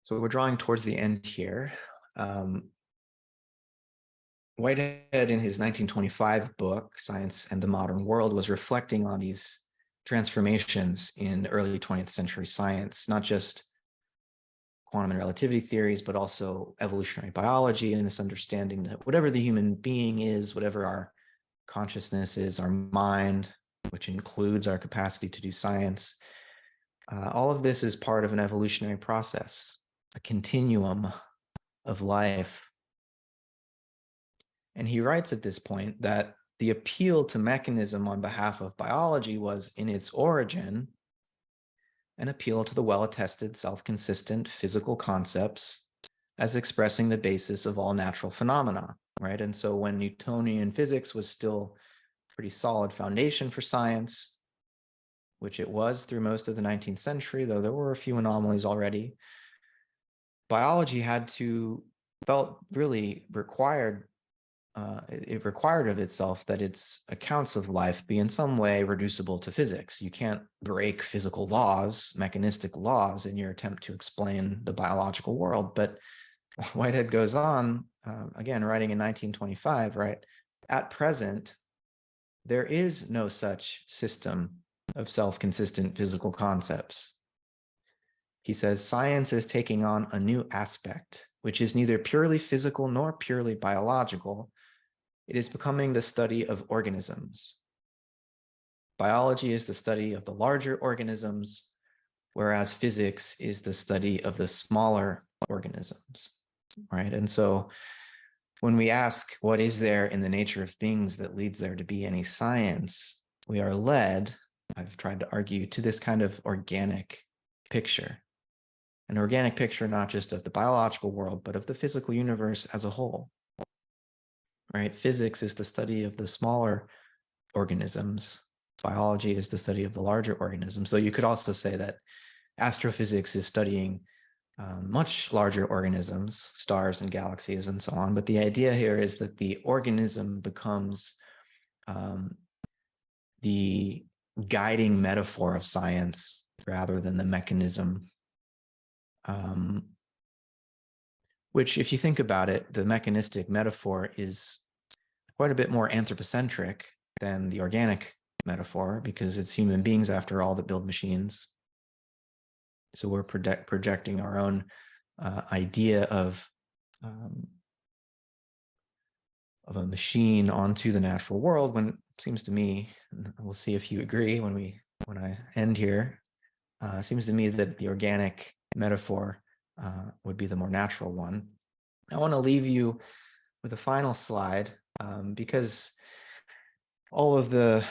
So we're drawing towards the end here. Whitehead, in his 1925 book, Science and the Modern World, was reflecting on these transformations in early 20th century science, not just quantum and relativity theories, but also evolutionary biology, and this understanding that whatever the human being is, whatever our consciousness is, our mind, which includes our capacity to do science, all of this is part of an evolutionary process, a continuum of life. And he writes at this point that the appeal to mechanism on behalf of biology was, in its origin, an appeal to the well-attested, self-consistent physical concepts as expressing the basis of all natural phenomena, right? And so when Newtonian physics was still a pretty solid foundation for science, which it was through most of the 19th century, though there were a few anomalies already, biology felt really required. It required of itself that its accounts of life be in some way reducible to physics. You can't break physical laws, mechanistic laws, in your attempt to explain the biological world. But Whitehead goes on, again, writing in 1925, right? At present, there is no such system of self-consistent physical concepts. He says, science is taking on a new aspect, which is neither purely physical nor purely biological. It is becoming the study of organisms. Biology is the study of the larger organisms, whereas physics is the study of the smaller organisms, right? And so when we ask, what is there in the nature of things that leads there to be any science, we are led, I've tried to argue, to this kind of organic picture. An organic picture not just of the biological world, but of the physical universe as a whole, right? Physics is the study of the smaller organisms. Biology is the study of the larger organisms. So you could also say that astrophysics is studying much larger organisms, stars and galaxies and so on. But the idea here is that the organism becomes the guiding metaphor of science rather than the mechanism. Which, if you think about it, the mechanistic metaphor is quite a bit more anthropocentric than the organic metaphor, because it's human beings, after all, that build machines. So we're projecting our own idea of a machine onto the natural world, when it seems to me, and we'll see if you agree when I end here, it seems to me that the organic metaphor would be the more natural one. I want to leave you with a final slide, because all of the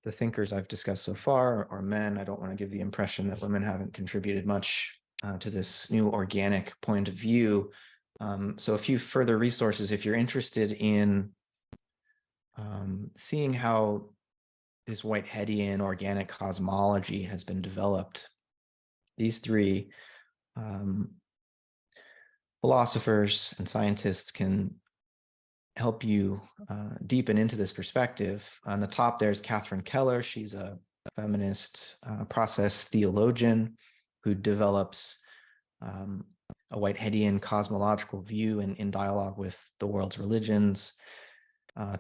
thinkers I've discussed so far are men. I don't want to give the impression that women haven't contributed much to this new organic point of view. So a few further resources, if you're interested in seeing how this Whiteheadian organic cosmology has been developed. These three philosophers and scientists can help you deepen into this perspective. On the top, there's Catherine Keller. She's a feminist process theologian who develops a Whiteheadian cosmological view in dialogue with the world's religions.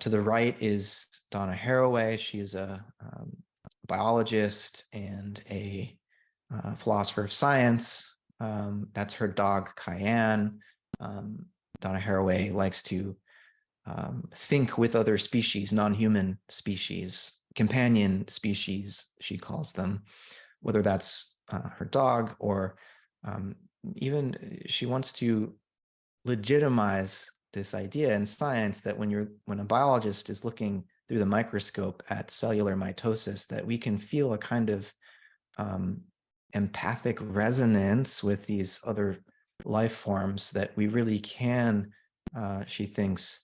To the right is Donna Haraway. She's a biologist and a philosopher of science. That's her dog, Cayenne. Donna Haraway likes to think with other species, non-human species, companion species, she calls them, whether that's her dog or even she wants to legitimize this idea in science that when a biologist is looking through the microscope at cellular mitosis, that we can feel a kind of empathic resonance with these other life forms, that we really can, she thinks,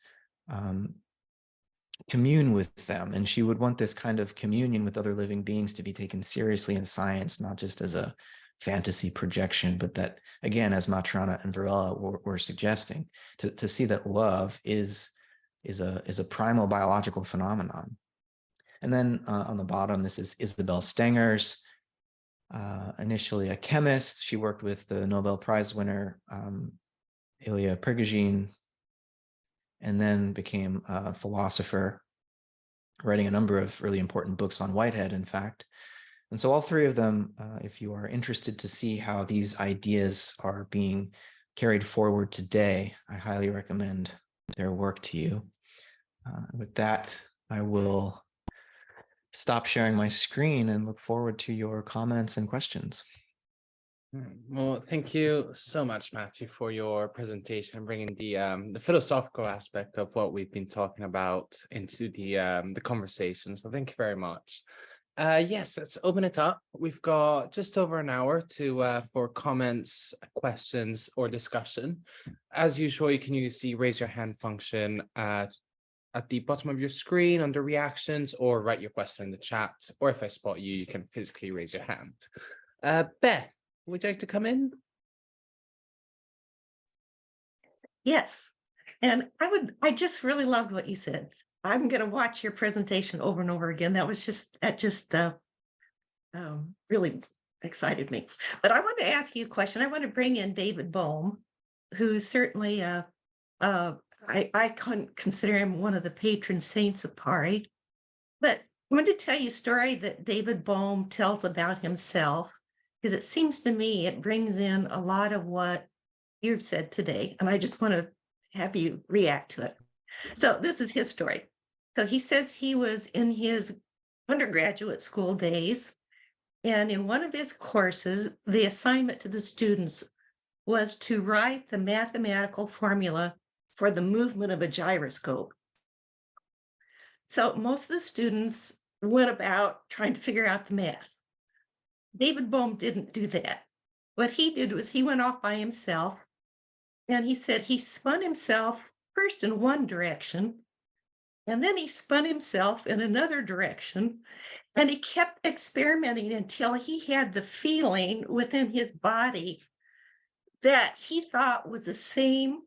commune with them. And she would want this kind of communion with other living beings to be taken seriously in science, not just as a fantasy projection, but that, again, as Matrana and Varela were suggesting, to see that love is a primal biological phenomenon. And then on the bottom, this is Isabel Stengers, initially a chemist. She worked with the Nobel Prize winner Ilya Prigogine, and then became a philosopher, writing a number of really important books on Whitehead, in fact. And so all three of them, if you are interested to see how these ideas are being carried forward today, I highly recommend their work to you. With that, I will stop sharing my screen and look forward to your comments and questions. Well, thank you so much, Matthew, for your presentation and bringing the philosophical aspect of what we've been talking about into the conversation. So thank you very much. Yes, let's open it up. We've got just over an hour for comments, questions, or discussion. As usual, you can use the raise your hand function at the bottom of your screen under reactions, or write your question in the chat. Or if I spot you, you can physically raise your hand. Beth, would you like to come in? Yes, and I just really loved what you said. I'm going to watch your presentation over and over again. That just really excited me. But I want to ask you a question. I want to bring in David Bohm, who's certainly I consider him one of the patron saints of PARI. But I want to tell you a story that David Bohm tells about himself, because it seems to me it brings in a lot of what you've said today, and I just want to have you react to it. So this is his story. So he says he was in his undergraduate school days, and in one of his courses, the assignment to the students was to write the mathematical formula for the movement of a gyroscope. So most of the students went about trying to figure out the math. David Bohm didn't do that. What he did was he went off by himself, and he said he spun himself first in one direction, and then he spun himself in another direction, and he kept experimenting until he had the feeling within his body that he thought was the same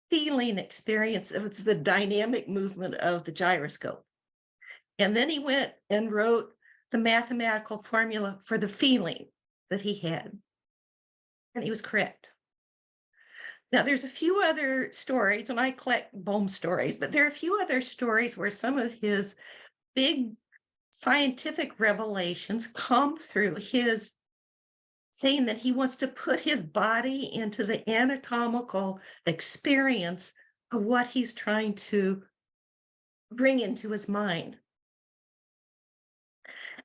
feeling experience. It was the dynamic movement of the gyroscope. And then he went and wrote the mathematical formula for the feeling that he had. And he was correct. Now, there's a few other stories, and I collect Bohm stories, but there are a few other stories where some of his big scientific revelations come through his saying that he wants to put his body into the anatomical experience of what he's trying to bring into his mind.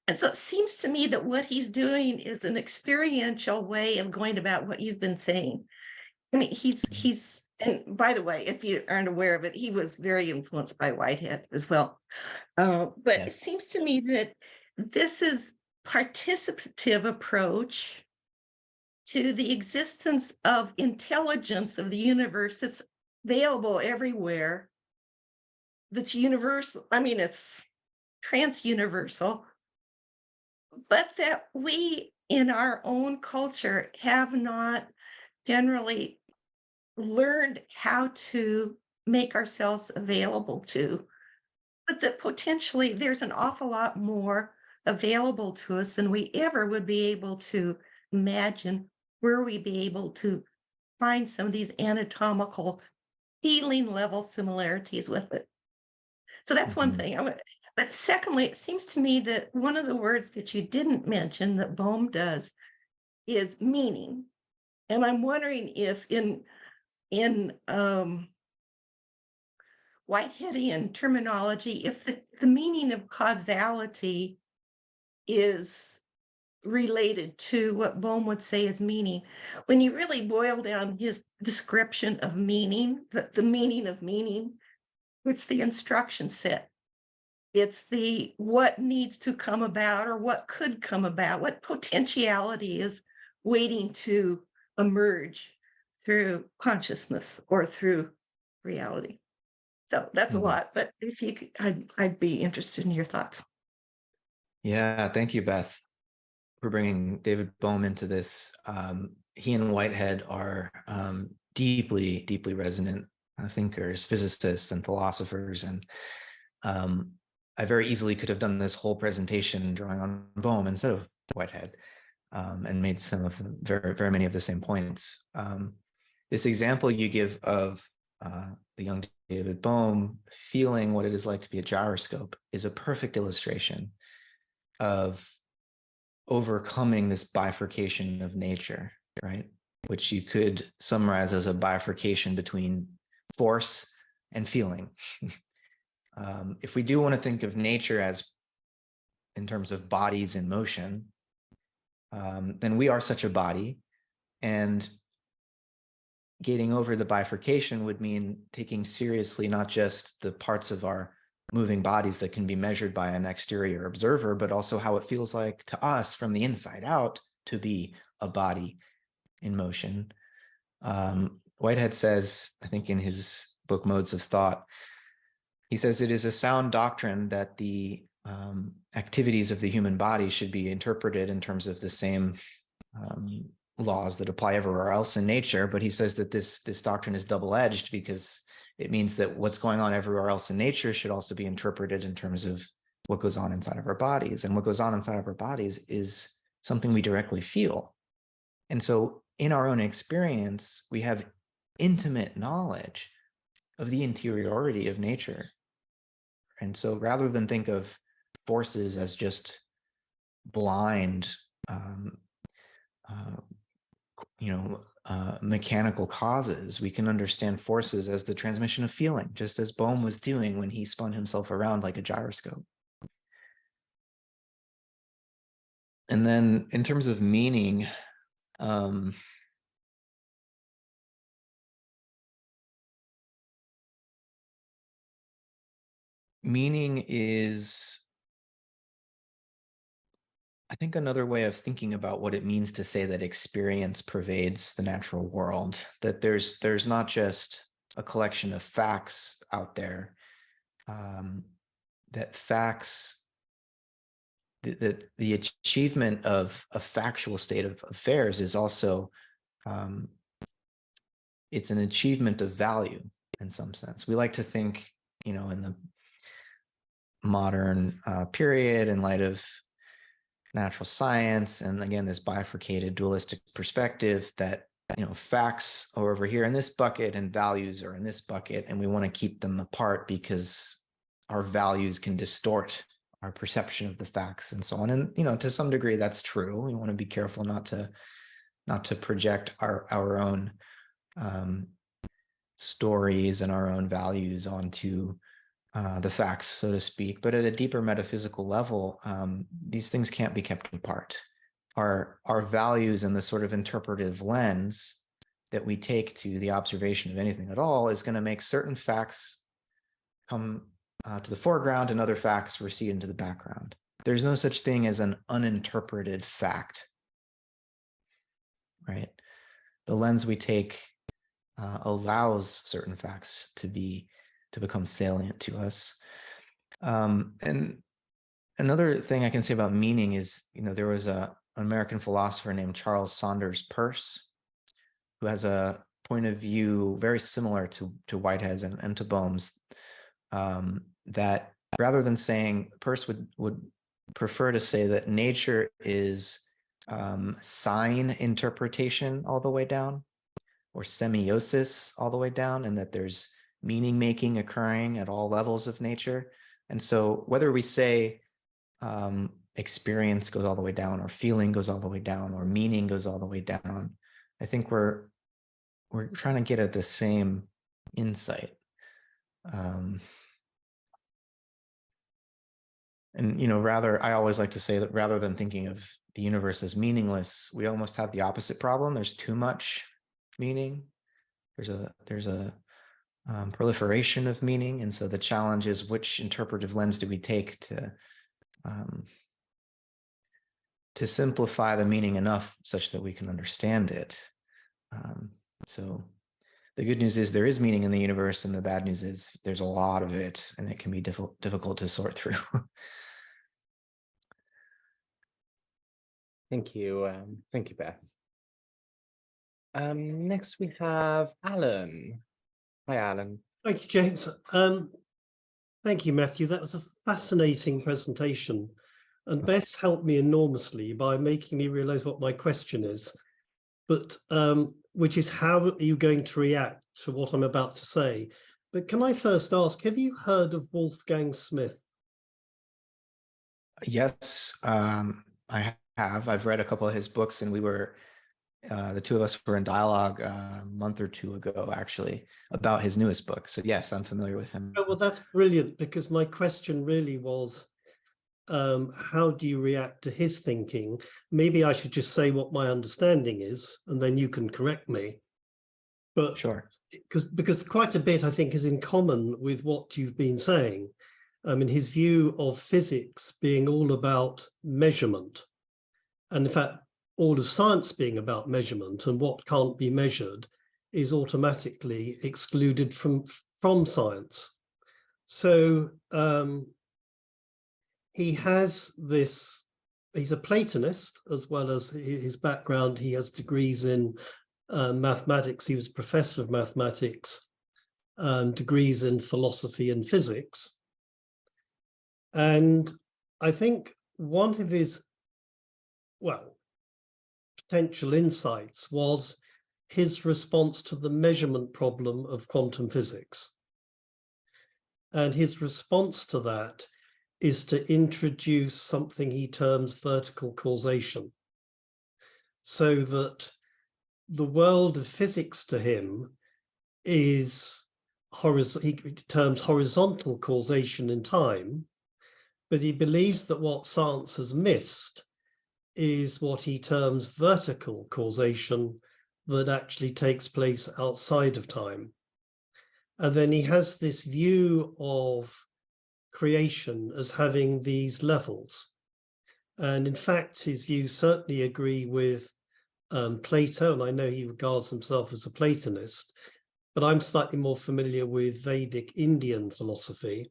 And so it seems to me that what he's doing is an experiential way of going about what you've been saying. I mean, and by the way, if you aren't aware of it, he was very influenced by Whitehead as well. But it Yes. seems to me that this is participative approach to the existence of intelligence of the universe that's available everywhere, that's universal. I mean, it's trans-universal, but that we in our own culture have not generally learned how to make ourselves available to, but that potentially there's an awful lot more available to us than we ever would be able to imagine, were we be able to find some of these anatomical feeling level similarities with it. So that's one Mhm. thing. But secondly, it seems to me that one of the words that you didn't mention that Bohm does is meaning. And I'm wondering if in Whiteheadian terminology, if the meaning of causality is related to what Bohm would say is meaning. When you really boil down his description of meaning, the meaning of meaning, it's the instruction set. It's the what needs to come about or what could come about, what potentiality is waiting to emerge through consciousness or through reality. So that's a Mhm. lot, but if you could, I'd be interested in your thoughts. Yeah, thank you, Beth, for bringing David Bohm into this. He and Whitehead are deeply, deeply resonant thinkers, physicists, and philosophers. And I very easily could have done this whole presentation drawing on Bohm instead of Whitehead, and made some of the very, very many of the same points. This example you give of the young David Bohm feeling what it is like to be a gyroscope is a perfect illustration of overcoming this bifurcation of nature, right? Which you could summarize as a bifurcation between force and feeling. If we do want to think of nature as in terms of bodies in motion, then we are such a body, and getting over the bifurcation would mean taking seriously not just the parts of our moving bodies that can be measured by an exterior observer, but also how it feels like to us from the inside out to be a body in motion. Whitehead says, I think in his book Modes of Thought, he says it is a sound doctrine that the activities of the human body should be interpreted in terms of the same laws that apply everywhere else in nature. But he says that this doctrine is double-edged because it means that what's going on everywhere else in nature should also be interpreted in terms of what goes on inside of our bodies. And what goes on inside of our bodies is something we directly feel. And so in our own experience, we have intimate knowledge of the interiority of nature. And so rather than think of forces as just blind mechanical causes. We can understand forces as the transmission of feeling, just as Bohm was doing when he spun himself around like a gyroscope. And then in terms of meaning, meaning is, I think, another way of thinking about what it means to say that experience pervades the natural world, that there's not just a collection of facts out there, that facts, the achievement of a factual state of affairs is also, it's an achievement of value in some sense. We like to think, in the modern period, in light of natural science, and again, this bifurcated dualistic perspective, that facts are over here in this bucket and values are in this bucket, and we want to keep them apart because our values can distort our perception of the facts and so on. And to some degree that's true. We want to be careful not to project our own stories and our own values onto the facts, so to speak. But at a deeper metaphysical level, these things can't be kept apart. Our values and the sort of interpretive lens that we take to the observation of anything at all is going to make certain facts come to the foreground and other facts recede into the background. There's no such thing as an uninterpreted fact, right? The lens we take allows certain facts to become salient to us. And another thing I can say about meaning is, there was an American philosopher named Charles Saunders Peirce, who has a point of view very similar to Whitehead's and to Bohm's, that rather than saying, Peirce would prefer to say that nature is sign interpretation all the way down, or semiosis all the way down, and that there's meaning making occurring at all levels of nature. And so whether we say experience goes all the way down, or feeling goes all the way down, or meaning goes all the way down, I think we're trying to get at the same insight. And rather, I always like to say that rather than thinking of the universe as meaningless, we almost have the opposite problem. There's too much meaning. There's a proliferation of meaning, and so the challenge is, which interpretive lens do we take to simplify the meaning enough such that we can understand it. So the good news is there is meaning in the universe, and the bad news is there's a lot of it, and it can be difficult to sort through. Thank you, Beth. Next we have Alan. Hi, Alan. Thank you, James. Thank you, Matthew. That was a fascinating presentation, and Beth's helped me enormously by making me realize what my question is, but which is, how are you going to react to what I'm about to say? But can I first ask, have you heard of Wolfgang Smith? Yes, I have. I've read a couple of his books, and we were, the two of us were in dialogue a month or two ago, actually, about his newest book. So yes, I'm familiar with him. Oh, well, that's brilliant, because my question really was, how do you react to his thinking? Maybe I should just say what my understanding is, and then you can correct me. But sure, because quite a bit, I think, is in common with what you've been saying. I mean, his view of physics being all about measurement, and in fact, all of science being about measurement, and what can't be measured is automatically excluded from science. So he has this, he's a Platonist, as well as his background. He has degrees in mathematics. He was a professor of mathematics, degrees in philosophy and physics. And I think one of his, potential insights was his response to the measurement problem of quantum physics. And his response to that is to introduce something he terms vertical causation. so that the world of physics to him is he terms horizontal causation in time, but he believes that what science has missed is what he terms vertical causation that actually takes place outside of time. And then he has this view of creation as having these levels. And in fact, his views certainly agree with Plato, and I know he regards himself as a Platonist, but I'm slightly more familiar with Vedic Indian philosophy,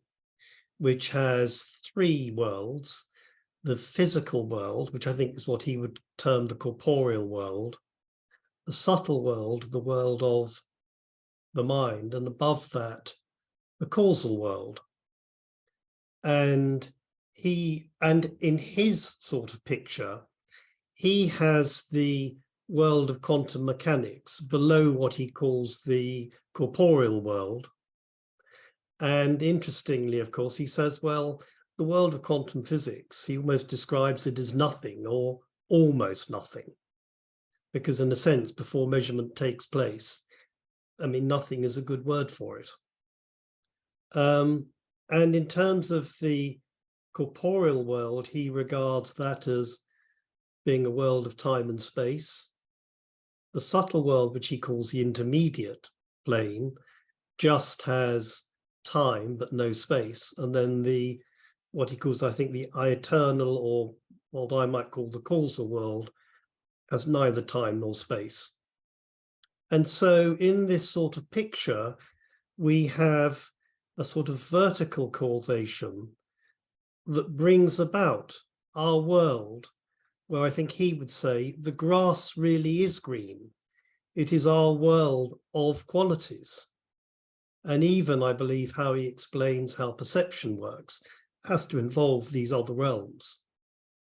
which has three worlds: the physical world, which I think is what he would term the corporeal world, the subtle world, the world of the mind, and above that, the causal world. And in his sort of picture, he has the world of quantum mechanics below what he calls the corporeal world. And interestingly, of course, he says, well, the world of quantum physics, he almost describes it as nothing or almost nothing, because in a sense, before measurement takes place, I mean, nothing is a good word for it. And in terms of the corporeal world, he regards that as being a world of time and space. The subtle world, which he calls the intermediate plane, just has time but no space. And then what he calls, I think, the eternal, or what I might call the causal world, has neither time nor space. And so in this sort of picture, we have a sort of vertical causation that brings about our world, where I think he would say the grass really is green. It is our world of qualities. And even, I believe, how he explains how perception works has to involve these other realms.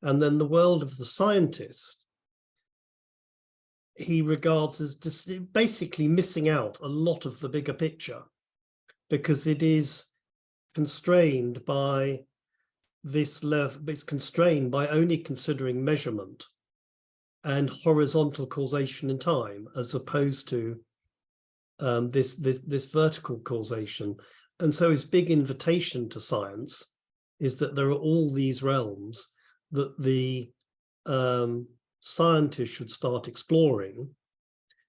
And then the world of the scientist, he regards as just basically missing out a lot of the bigger picture, because it is constrained by this level. It's constrained by only considering measurement and horizontal causation in time, as opposed to this vertical causation. And so his big invitation to science is that there are all these realms that the scientists should start exploring.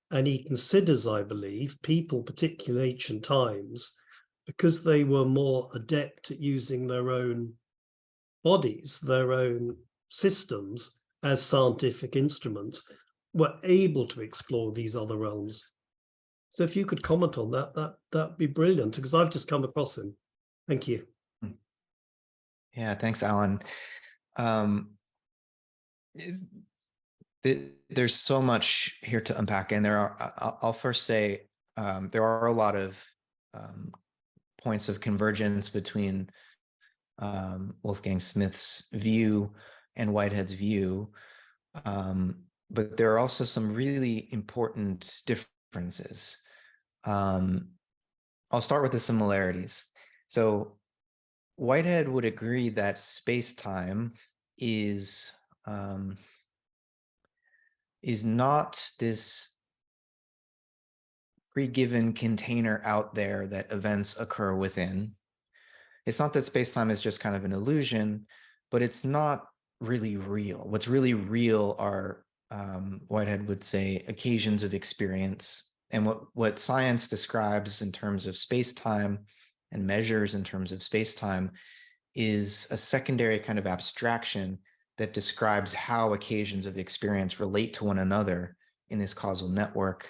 And he considers, I believe, people, particularly in ancient times, because they were more adept at using their own bodies, their own systems as scientific instruments, were able to explore these other realms. So if you could comment on that, that'd be brilliant, because I've just come across him. Thank you. Yeah, thanks, Alan. There's so much here to unpack, and I'll first say there are a lot of points of convergence between Wolfgang Smith's view and Whitehead's view, but there are also some really important differences. I'll start with the similarities. So Whitehead would agree that space-time is not this pre-given container out there that events occur within. It's not that space-time is just kind of an illusion, but it's not really real. What's really real are, Whitehead would say, occasions of experience. And what science describes in terms of space-time and measures in terms of space-time is a secondary kind of abstraction that describes how occasions of experience relate to one another in this causal network.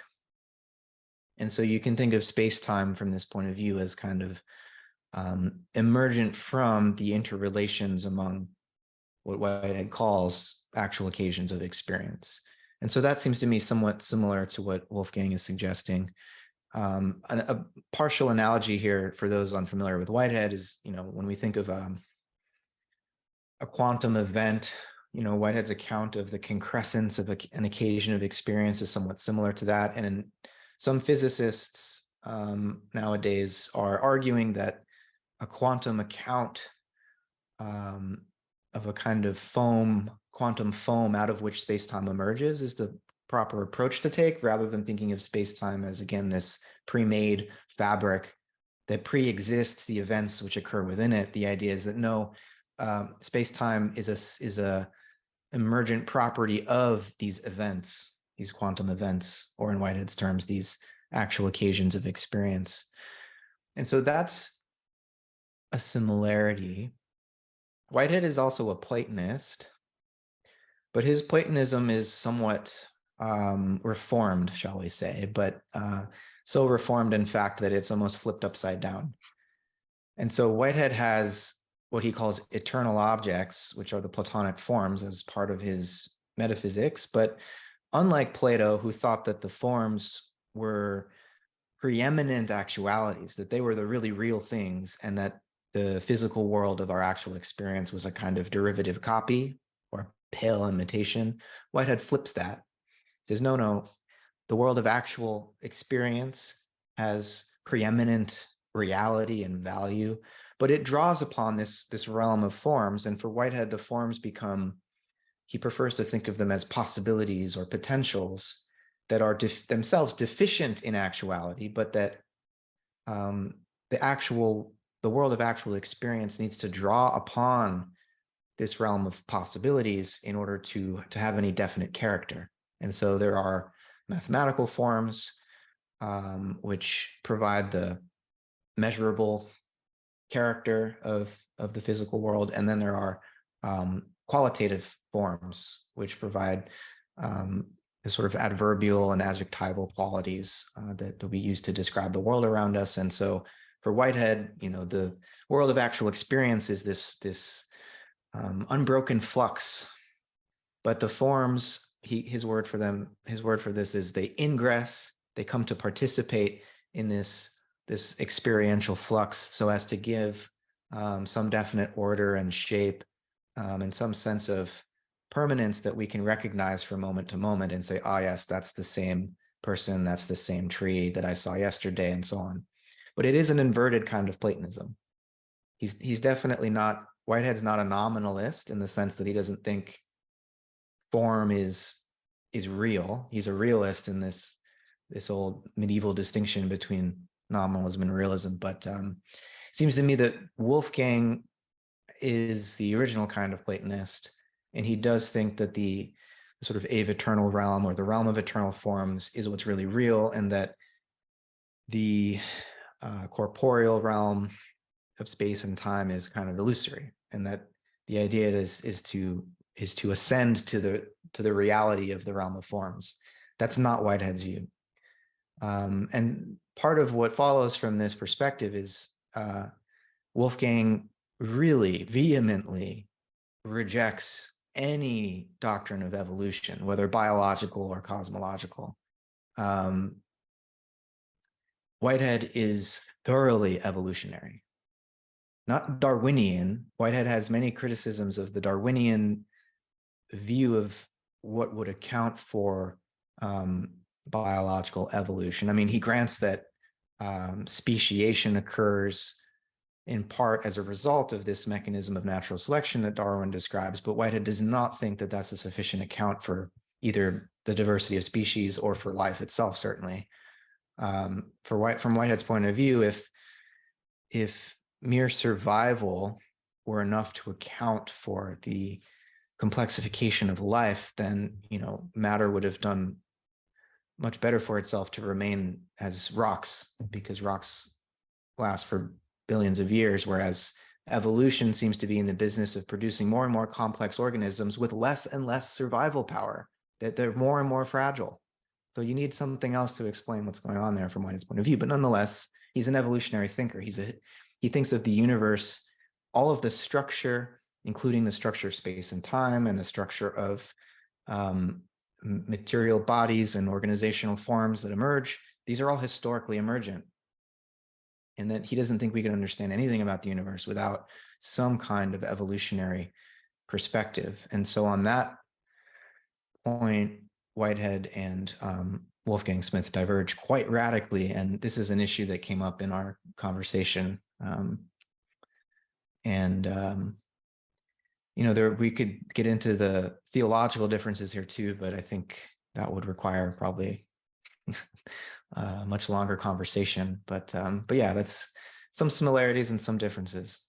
And so you can think of space-time from this point of view as kind of emergent from the interrelations among what Whitehead calls actual occasions of experience. And so that seems to me somewhat similar to what Wolfgang is suggesting. A partial analogy here for those unfamiliar with Whitehead is, when we think of a quantum event, Whitehead's account of the concrescence of an occasion of experience is somewhat similar to that. And some physicists nowadays are arguing that a quantum account a kind of foam, quantum foam, out of which space-time emerges is the proper approach to take, rather than thinking of space-time as, again, this pre-made fabric that pre-exists the events which occur within it. The idea is that no, space-time is a emergent property of these events, these quantum events, or in Whitehead's terms, these actual occasions of experience. And so that's a similarity. Whitehead is also a Platonist, but his Platonism is somewhat reformed, shall we say, but so reformed, in fact, that it's almost flipped upside down. And so Whitehead has what he calls eternal objects, which are the Platonic forms, as part of his metaphysics. But unlike Plato, who thought that the forms were preeminent actualities, that they were the really real things, and that the physical world of our actual experience was a kind of derivative copy or pale imitation, Whitehead flips that. He says, no, the world of actual experience has preeminent reality and value, but it draws upon this realm of forms. And for Whitehead, the forms become, he prefers to think of them as possibilities or potentials that are themselves deficient in actuality, but that the world of actual experience needs to draw upon this realm of possibilities in order to have any definite character. And so there are mathematical forms which provide the measurable character of the physical world, and then there are qualitative forms which provide the sort of adverbial and adjectival qualities that we use to describe the world around us. And so for Whitehead, the world of actual experience is this unbroken flux, but the forms, his word for this is they ingress, they come to participate in this experiential flux so as to give some definite order and shape and some sense of permanence that we can recognize from moment to moment and say, ah, yes, that's the same person, that's the same tree that I saw yesterday, and so on. But it is an inverted kind of Platonism. He's definitely not, Whitehead's not a nominalist in the sense that he doesn't think form is real. He's a realist in this old medieval distinction between nominalism and realism. But it seems to me that Wolfgang is the original kind of Platonist, and he does think that the sort of aveternal realm, or the realm of eternal forms, is what's really real, and that the corporeal realm of space and time is kind of illusory, and that the idea is to ascend to the reality of the realm of forms. That's not Whitehead's view. And part of what follows from this perspective is Wolfgang really vehemently rejects any doctrine of evolution, whether biological or cosmological. Whitehead is thoroughly evolutionary, not Darwinian. Whitehead has many criticisms of the Darwinian view of what would account for biological evolution. I mean, he grants that speciation occurs in part as a result of this mechanism of natural selection that Darwin describes, but Whitehead does not think that that's a sufficient account for either the diversity of species or for life itself, certainly. From Whitehead's point of view, if mere survival were enough to account for the complexification of life, then matter would have done much better for itself to remain as rocks, because rocks last for billions of years, whereas evolution seems to be in the business of producing more and more complex organisms with less and less survival power, that they're more and more fragile. So you need something else to explain what's going on there from Whitehead's point of view. But nonetheless, he's an evolutionary thinker. He thinks of the universe, all of the structure, including the structure of space and time and the structure of material bodies and organizational forms that emerge. These are all historically emergent. And that he doesn't think we can understand anything about the universe without some kind of evolutionary perspective. And so on that point, Whitehead and Wolfgang Smith diverge quite radically. And this is an issue that came up in our conversation. we could get into the theological differences here too, but I think that would require probably a much longer conversation. But yeah, that's some similarities and some differences.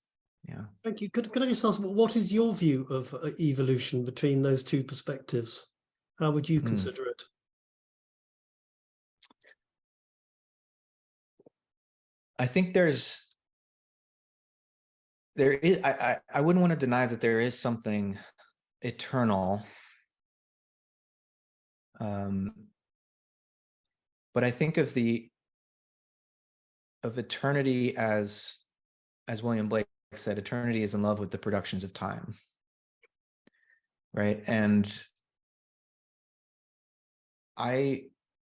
Yeah. Thank you. Could I just ask, what is your view of evolution between those two perspectives? How would you consider it? I think there is, I wouldn't want to deny that there is something eternal. But I think of eternity as William Blake said, eternity is in love with the productions of time. Right. And I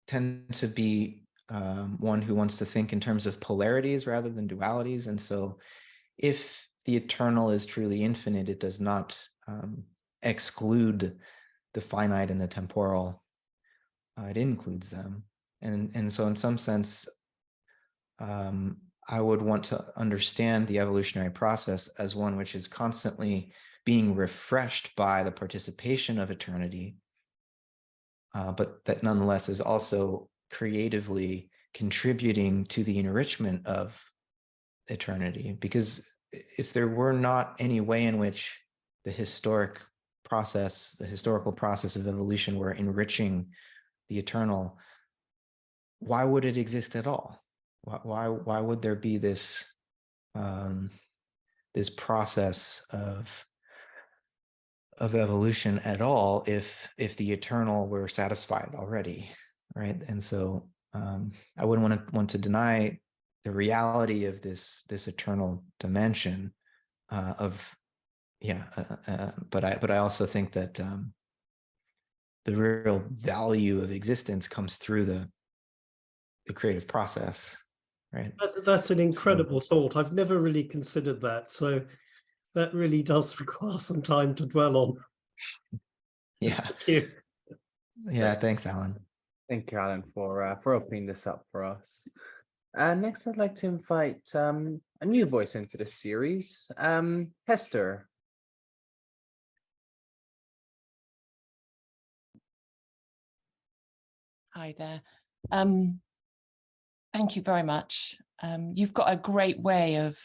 tend to be one who wants to think in terms of polarities rather than dualities. And so if the eternal is truly infinite, it does not exclude the finite and the temporal. It includes them. And so in some sense, I would want to understand the evolutionary process as one which is constantly being refreshed by the participation of eternity, but that nonetheless is also creatively contributing to the enrichment of eternity. Because if there were not any way in which the historical process of evolution were enriching the eternal, why would it exist at all? Why would there be this this process of evolution at all if the eternal were satisfied already, right? And so I wouldn't want to deny the reality of this eternal dimension but I also think that the real value of existence comes through the creative process, right? That's an incredible thought. I've never really considered that. So that really does require some time to dwell on. Yeah. Thank you. Yeah, thanks, Alan. Thank you, Alan, for opening this up for us. Next, I'd like to invite a new voice into the series, Hester. Hi there. Thank you very much. You've got a great way of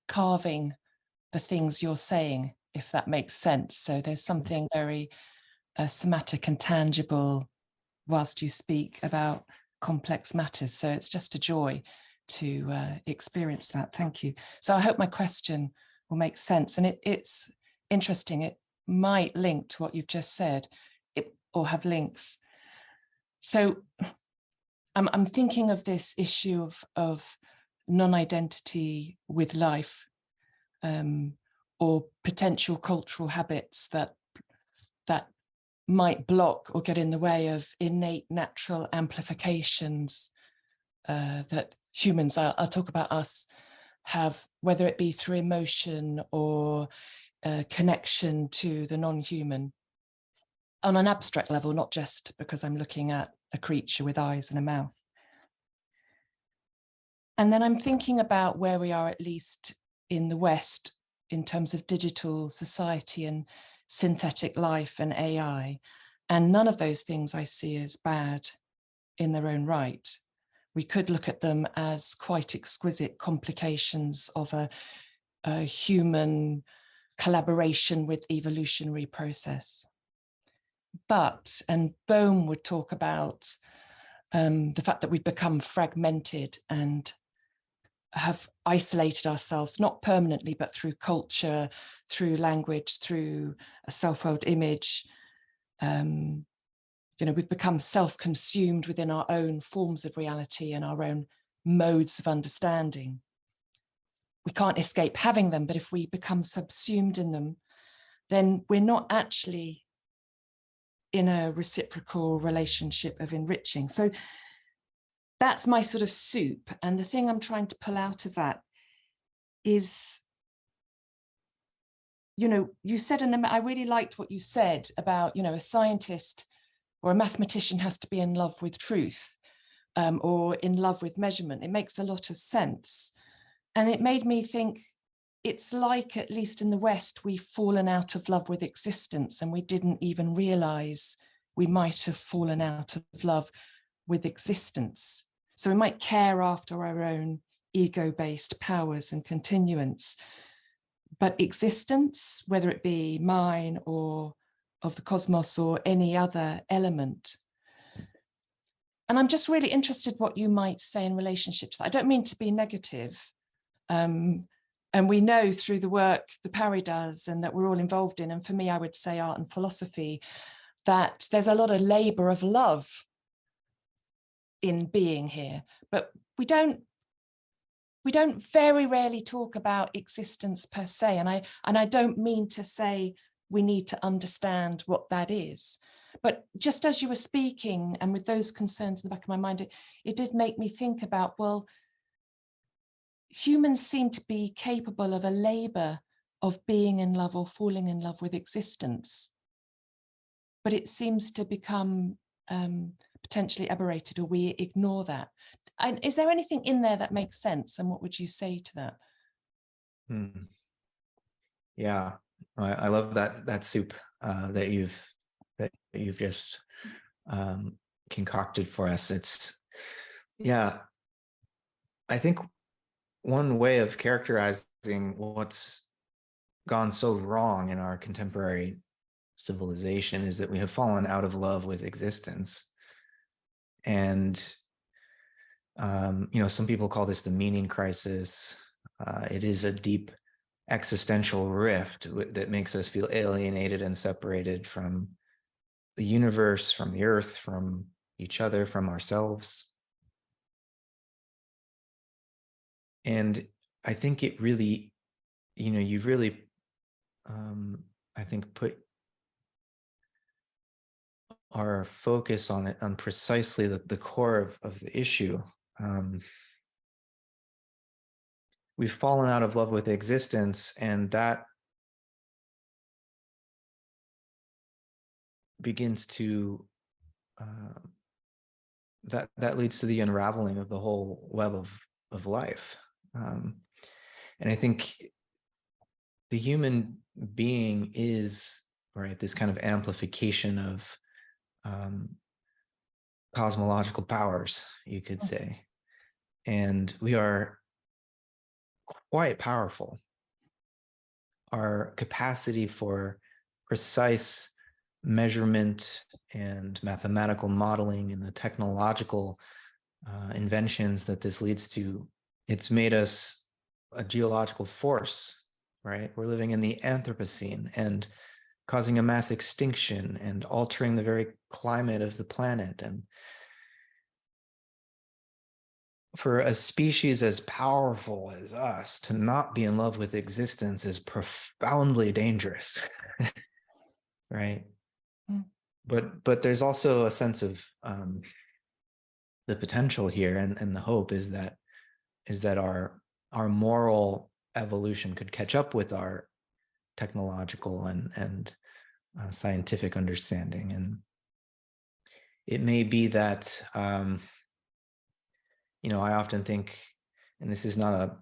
carving the things you're saying, if that makes sense. So there's something very somatic and tangible whilst you speak about complex matters. So it's just a joy to experience that. Thank you. So I hope my question will make sense. And it's interesting. It might link to what you've just said, or have links. So I'm thinking of this issue of non-identity with life, or potential cultural habits that might block or get in the way of innate natural amplifications that humans, I'll talk about us, have, whether it be through emotion or connection to the non-human on an abstract level, not just because I'm looking at a creature with eyes and a mouth. And then I'm thinking about where we are, at least in the West, in terms of digital society and synthetic life and AI. And none of those things I see as bad in their own right. We could look at them as quite exquisite complications of a human collaboration with evolutionary process. But, and Bohm would talk about the fact that we've become fragmented and have isolated ourselves, not permanently, but through culture, through language, through a self-world image. We've become self-consumed within our own forms of reality and our own modes of understanding. We can't escape having them, but if we become subsumed in them, then we're not actually in a reciprocal relationship of enriching. So that's my sort of soup. And the thing I'm trying to pull out of that is, you said, and I really liked what you said about, a scientist or a mathematician has to be in love with truth, or in love with measurement. It makes a lot of sense. And it made me think, it's like, at least in the West, we've fallen out of love with existence, and we didn't even realize we might have fallen out of love with existence. So we might care after our own ego-based powers and continuance, but existence, whether it be mine or of the cosmos or any other element. And I'm just really interested what you might say in relationship to that. I don't mean to be negative. And we know through the work that Parry does and that we're all involved in, and for me, I would say art and philosophy, that there's a lot of labor of love in being here, but we don't very rarely talk about existence per se. And I don't mean to say we need to understand what that is, but just as you were speaking and with those concerns in the back of my mind, it did make me think about, well, humans seem to be capable of a labor of being in love or falling in love with existence, but it seems to become potentially aberrated, or we ignore that. And is there anything in there that makes sense? And what would you say to that? Yeah, I love that soup that you've just concocted for us. Yeah, I think one way of characterizing what's gone so wrong in our contemporary civilization is that we have fallen out of love with existence. And some people call this the meaning crisis. It is a deep existential rift that makes us feel alienated and separated from the universe, from the earth, from each other, from ourselves. And I think it really, you really, I think, put our focus on it, on precisely the core of the issue. We've fallen out of love with existence, and that begins to that leads to the unraveling of the whole web of life. And I think the human being is, right, this kind of amplification of cosmological powers, you could say. And we are quite powerful. Our capacity for precise measurement and mathematical modeling and the technological inventions that this leads to, it's made us a geological force, right? We're living in the Anthropocene and causing a mass extinction and altering the very climate of the planet. And for a species as powerful as us to not be in love with existence is profoundly dangerous, right? But there's also a sense of the potential here, and the hope is that our moral evolution could catch up with our technological and scientific understanding. And it may be that I often think, and this is not a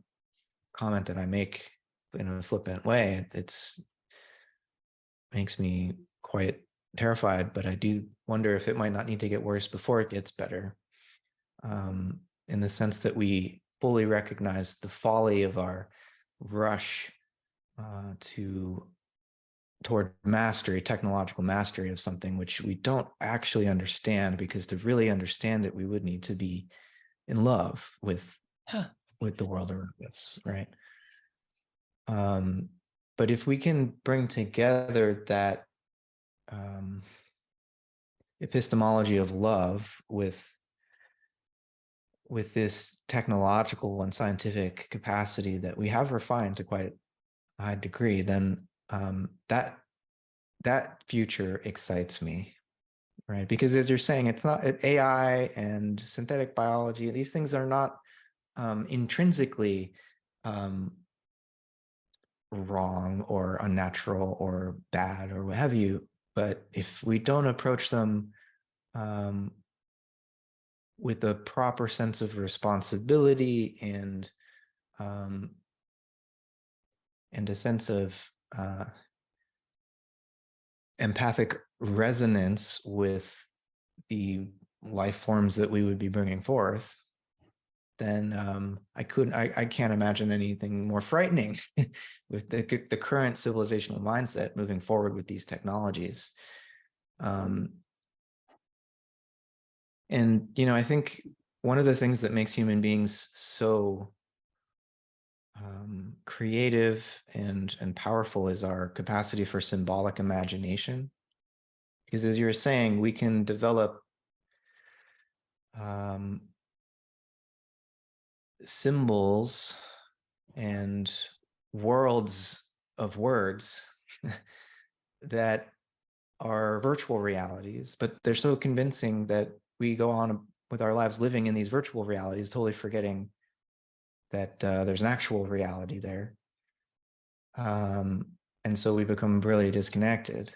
comment that I make in a flippant way, it's makes me quite terrified, but I do wonder if it might not need to get worse before it gets better, in the sense that we fully recognize the folly of our rush toward mastery, technological mastery of something which we don't actually understand, because to really understand it, we would need to be in love with the world around us, right? But if we can bring together that epistemology of love with this technological and scientific capacity that we have refined to quite a high degree, then that future excites me, right? Because as you're saying, it's not AI and synthetic biology. These things are not intrinsically wrong or unnatural or bad or what have you. But if we don't approach them with a proper sense of responsibility and and a sense of empathic resonance with the life forms that we would be bringing forth, then I can't imagine anything more frightening with the current civilizational mindset moving forward with these technologies. And, I think one of the things that makes human beings so creative and powerful is our capacity for symbolic imagination. Because as you were saying, we can develop symbols and worlds of words that are virtual realities, but they're so convincing that we go on with our lives living in these virtual realities, totally forgetting that there's an actual reality there. And so we become really disconnected.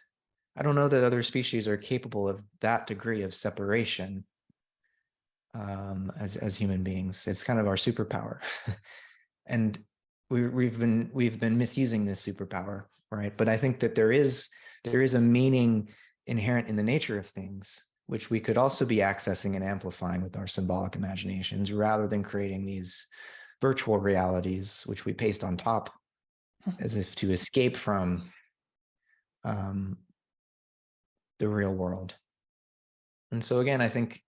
I don't know that other species are capable of that degree of separation as human beings. It's kind of our superpower. And we've been misusing this superpower, right? But I think that there is a meaning inherent in the nature of things, which we could also be accessing and amplifying with our symbolic imaginations, rather than creating these virtual realities, which we paste on top as if to escape from the real world. And so again, I think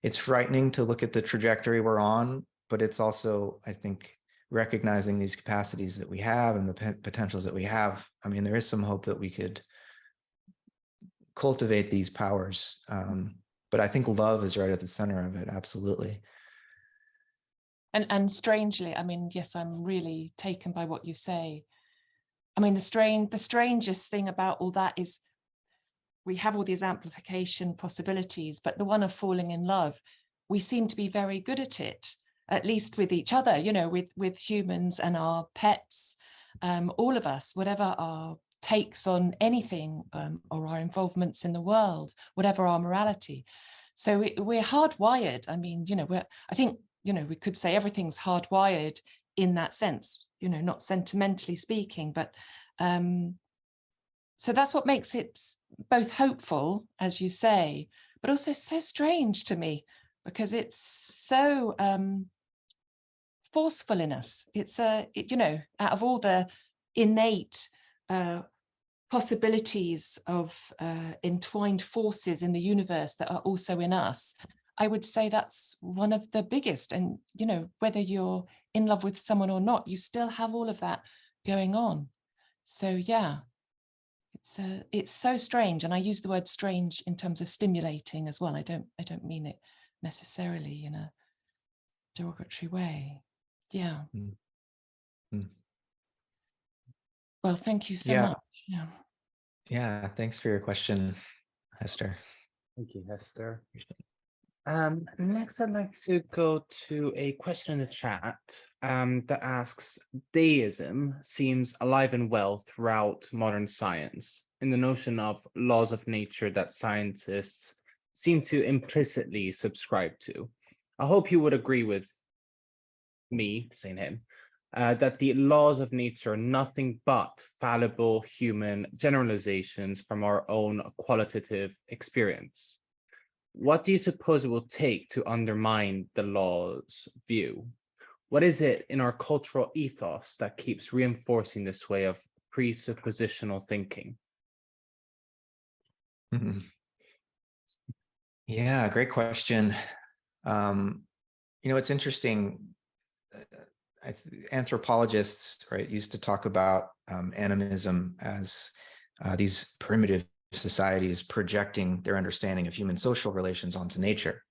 it's frightening to look at the trajectory we're on, but it's also, I think, recognizing these capacities that we have and the potentials that we have. I mean, there is some hope that we could cultivate these powers. But I think love is right at the center of it. Absolutely. And strangely, I mean, yes, I'm really taken by what you say. I mean, the strangest thing about all that is we have all these amplification possibilities, but the one of falling in love, we seem to be very good at it, at least with each other, with humans and our pets, all of us, whatever our takes on anything, or our involvements in the world, whatever our morality. So we're hardwired. I mean, I think, we could say everything's hardwired in that sense, not sentimentally speaking, but so that's what makes it both hopeful, as you say, but also so strange to me, because it's so forceful in us. It's out of all the innate possibilities of entwined forces in the universe that are also in us, I would say that's one of the biggest. And, whether you're in love with someone or not, you still have all of that going on. So, yeah, it's so strange. And I use the word strange in terms of stimulating as well. I don't mean it necessarily in a derogatory way. Yeah. Mm. Well, thank you so much. Yeah. Yeah. Thanks for your question, Hester. Thank you, Hester. Next, I'd like to go to a question in the chat that asks, deism seems alive and well throughout modern science, in the notion of laws of nature that scientists seem to implicitly subscribe to. I hope you would agree with me, saying him, that the laws of nature are nothing but fallible human generalizations from our own qualitative experience. What do you suppose it will take to undermine the law's view? What is it in our cultural ethos that keeps reinforcing this way of presuppositional thinking? Mm-hmm. Yeah, great question. It's interesting. Anthropologists, right, used to talk about animism as these primitive societies projecting their understanding of human social relations onto nature,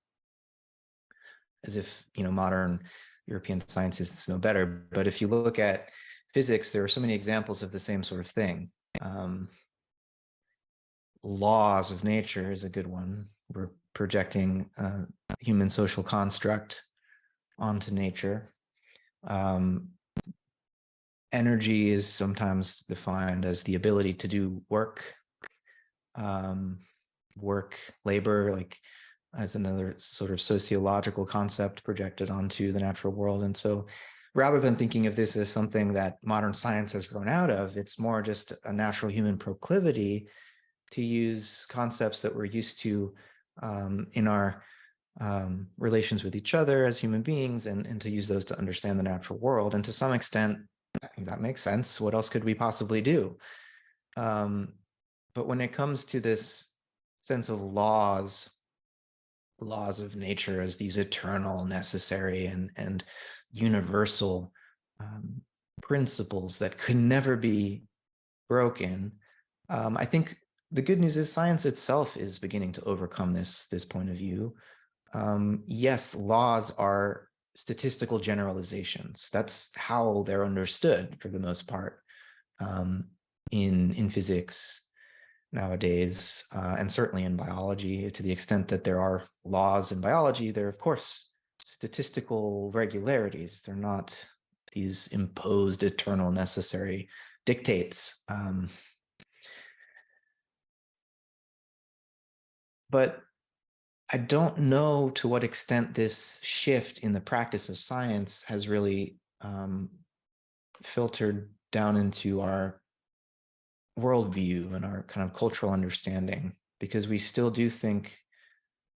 as if modern European scientists know better. But if you look at physics, there are so many examples of the same sort of thing. Laws of nature is a good one. We're projecting human social construct onto nature. Energy is sometimes defined as the ability to do work, labor, like as another sort of sociological concept projected onto the natural world. And so rather than thinking of this as something that modern science has grown out of, it's more just a natural human proclivity to use concepts that we're used to in our relations with each other as human beings, and to use those to understand the natural world. And to some extent, I think that makes sense. What else could we possibly do? But when it comes to this sense of laws of nature as these eternal, necessary, and universal principles that could never be broken, I think the good news is science itself is beginning to overcome this point of view. Yes, laws are statistical generalizations. That's how they're understood for the most part in physics nowadays, and certainly in biology. To the extent that there are laws in biology, they're of course statistical regularities. They're not these imposed eternal necessary dictates. But I don't know to what extent this shift in the practice of science has really filtered down into our worldview and our kind of cultural understanding, because we still do think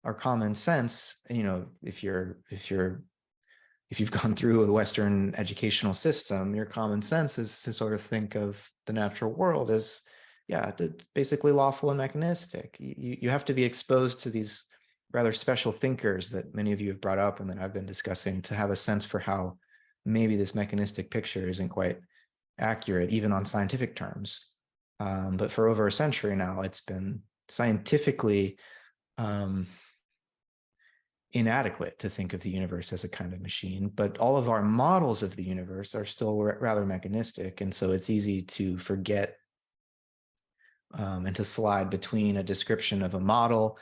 our common sense, you know, if you've gone through a Western educational system, your common sense is to sort of think of the natural world as, yeah, it's basically lawful and mechanistic. You have to be exposed to these rather special thinkers that many of you have brought up and that I've been discussing to have a sense for how maybe this mechanistic picture isn't quite accurate, even on scientific terms. But for over a century now, it's been scientifically inadequate to think of the universe as a kind of machine, but all of our models of the universe are still rather mechanistic. And so it's easy to forget and to slide between a description of a model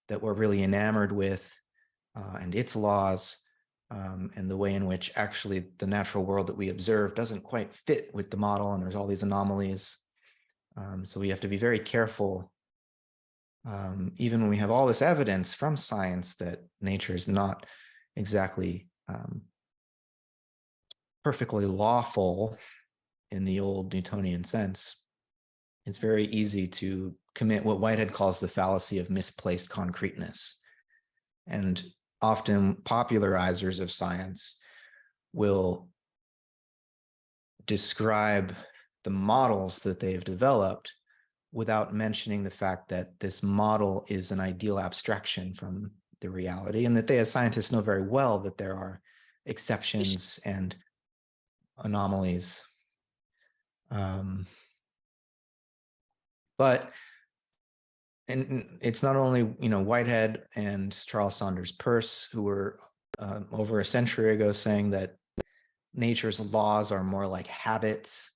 that we're really enamored with and its laws, and the way in which actually the natural world that we observe doesn't quite fit with the model, and there's all these anomalies. So we have to be very careful, even when we have all this evidence from science that nature is not exactly perfectly lawful in the old Newtonian sense. It's very easy to commit what Whitehead calls the fallacy of misplaced concreteness. And often popularizers of science will describe the models that they've developed without mentioning the fact that this model is an ideal abstraction from the reality, and that they as scientists know very well that there are exceptions and anomalies. But and it's not only, Whitehead and Charles Saunders Peirce, who were over a century ago saying that nature's laws are more like habits.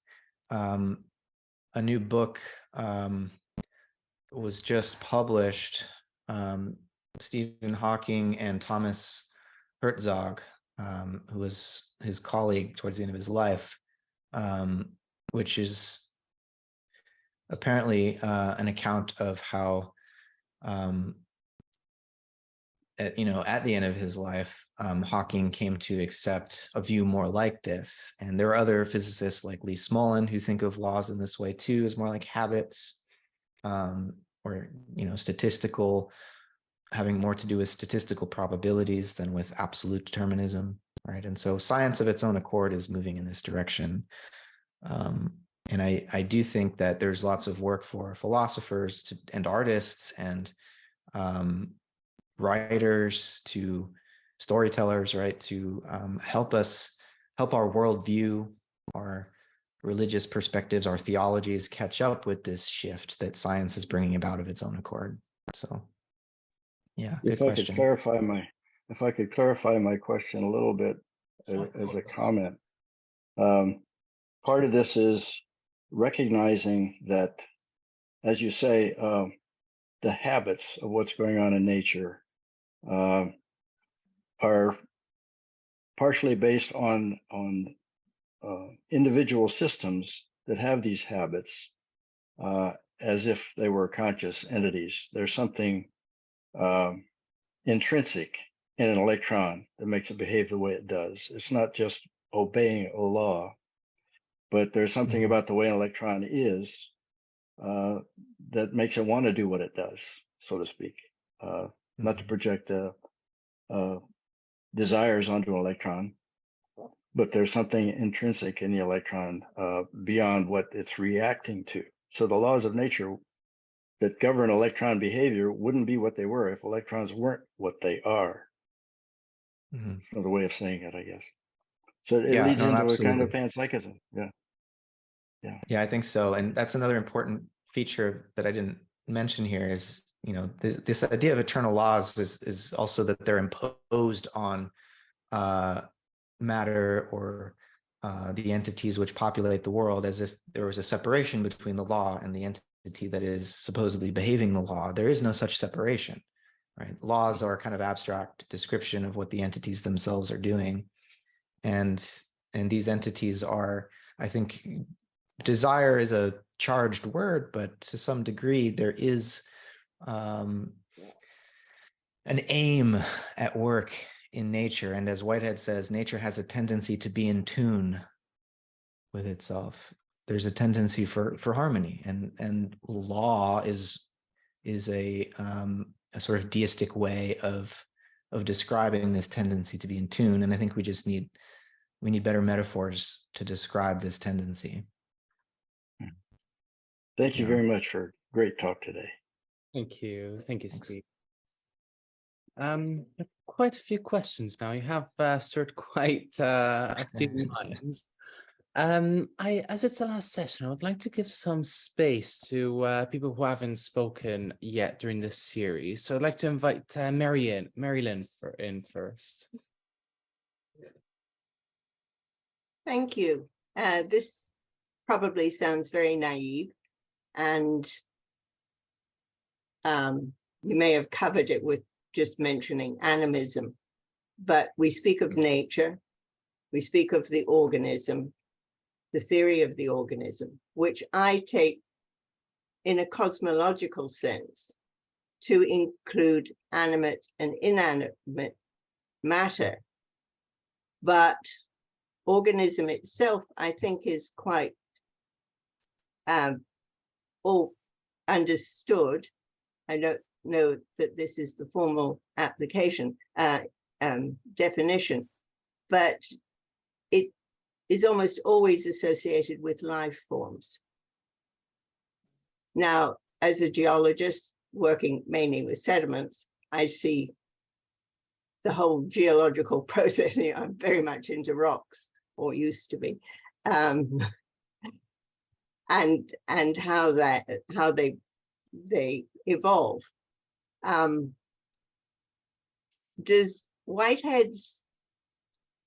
A new book was just published. Stephen Hawking and Thomas Herzog, who was his colleague towards the end of his life, which is apparently an account of how, at the end of his life, Hawking came to accept a view more like this. And there are other physicists like Lee Smolin who think of laws in this way too, as more like habits, or statistical, having more to do with statistical probabilities than with absolute determinism, right? And so science of its own accord is moving in this direction. And I do think that there's lots of work for philosophers and artists and writers, to storytellers, right, to help our worldview, our religious perspectives, our theologies catch up with this shift that science is bringing about of its own accord. So, yeah, good question. If I could clarify my question a little bit as a comment. Part of this is recognizing that, as you say, the habits of what's going on in nature are partially based on individual systems that have these habits as if they were conscious entities. There's something intrinsic in an electron that makes it behave the way it does. It's not just obeying a law, but there's something Mhm. about the way an electron is that makes it want to do what it does, so to speak. Not to project desires onto an electron, but there's something intrinsic in the electron beyond what it's reacting to. So the laws of nature that govern electron behavior wouldn't be what they were if electrons weren't what they are. Mhm. It's another way of saying it, I guess. So it Yeah, leads no, into a kind of absolutely. panpsychism. Yeah. Yeah. Yeah, I think so. And that's another important feature that I didn't mention here is, this idea of eternal laws is also that they're imposed on matter or the entities which populate the world, as if there was a separation between the law and the entity that is supposedly behaving the law. There is no such separation, right? Laws are a kind of abstract description of what the entities themselves are doing. And these entities are, I think, desire is a charged word, but to some degree there is an aim at work in nature. And as Whitehead says, nature has a tendency to be in tune with itself. There's a tendency for harmony, and law is a sort of deistic way of describing this tendency to be in tune. And I think we need better metaphors to describe this tendency. Thank you Yeah. very much for a great talk today. Thank you. Thank you, Thanks. Steve. Quite a few questions now. You have stirred quite a few minds. As it's the last session, I would like to give some space to people who haven't spoken yet during this series. So I'd like to invite Marilyn in first. Thank you. This probably sounds very naive, and you may have covered it with just mentioning animism, but we speak of nature, we speak of the organism, the theory of the organism, which I take in a cosmological sense to include animate and inanimate matter. But organism itself, I think, is quite all understood. I don't know that this is the formal application definition, but it is almost always associated with life forms. Now, as a geologist working mainly with sediments, I see the whole geological process. I'm very much into rocks, or used to be, and how they evolve. Does Whitehead's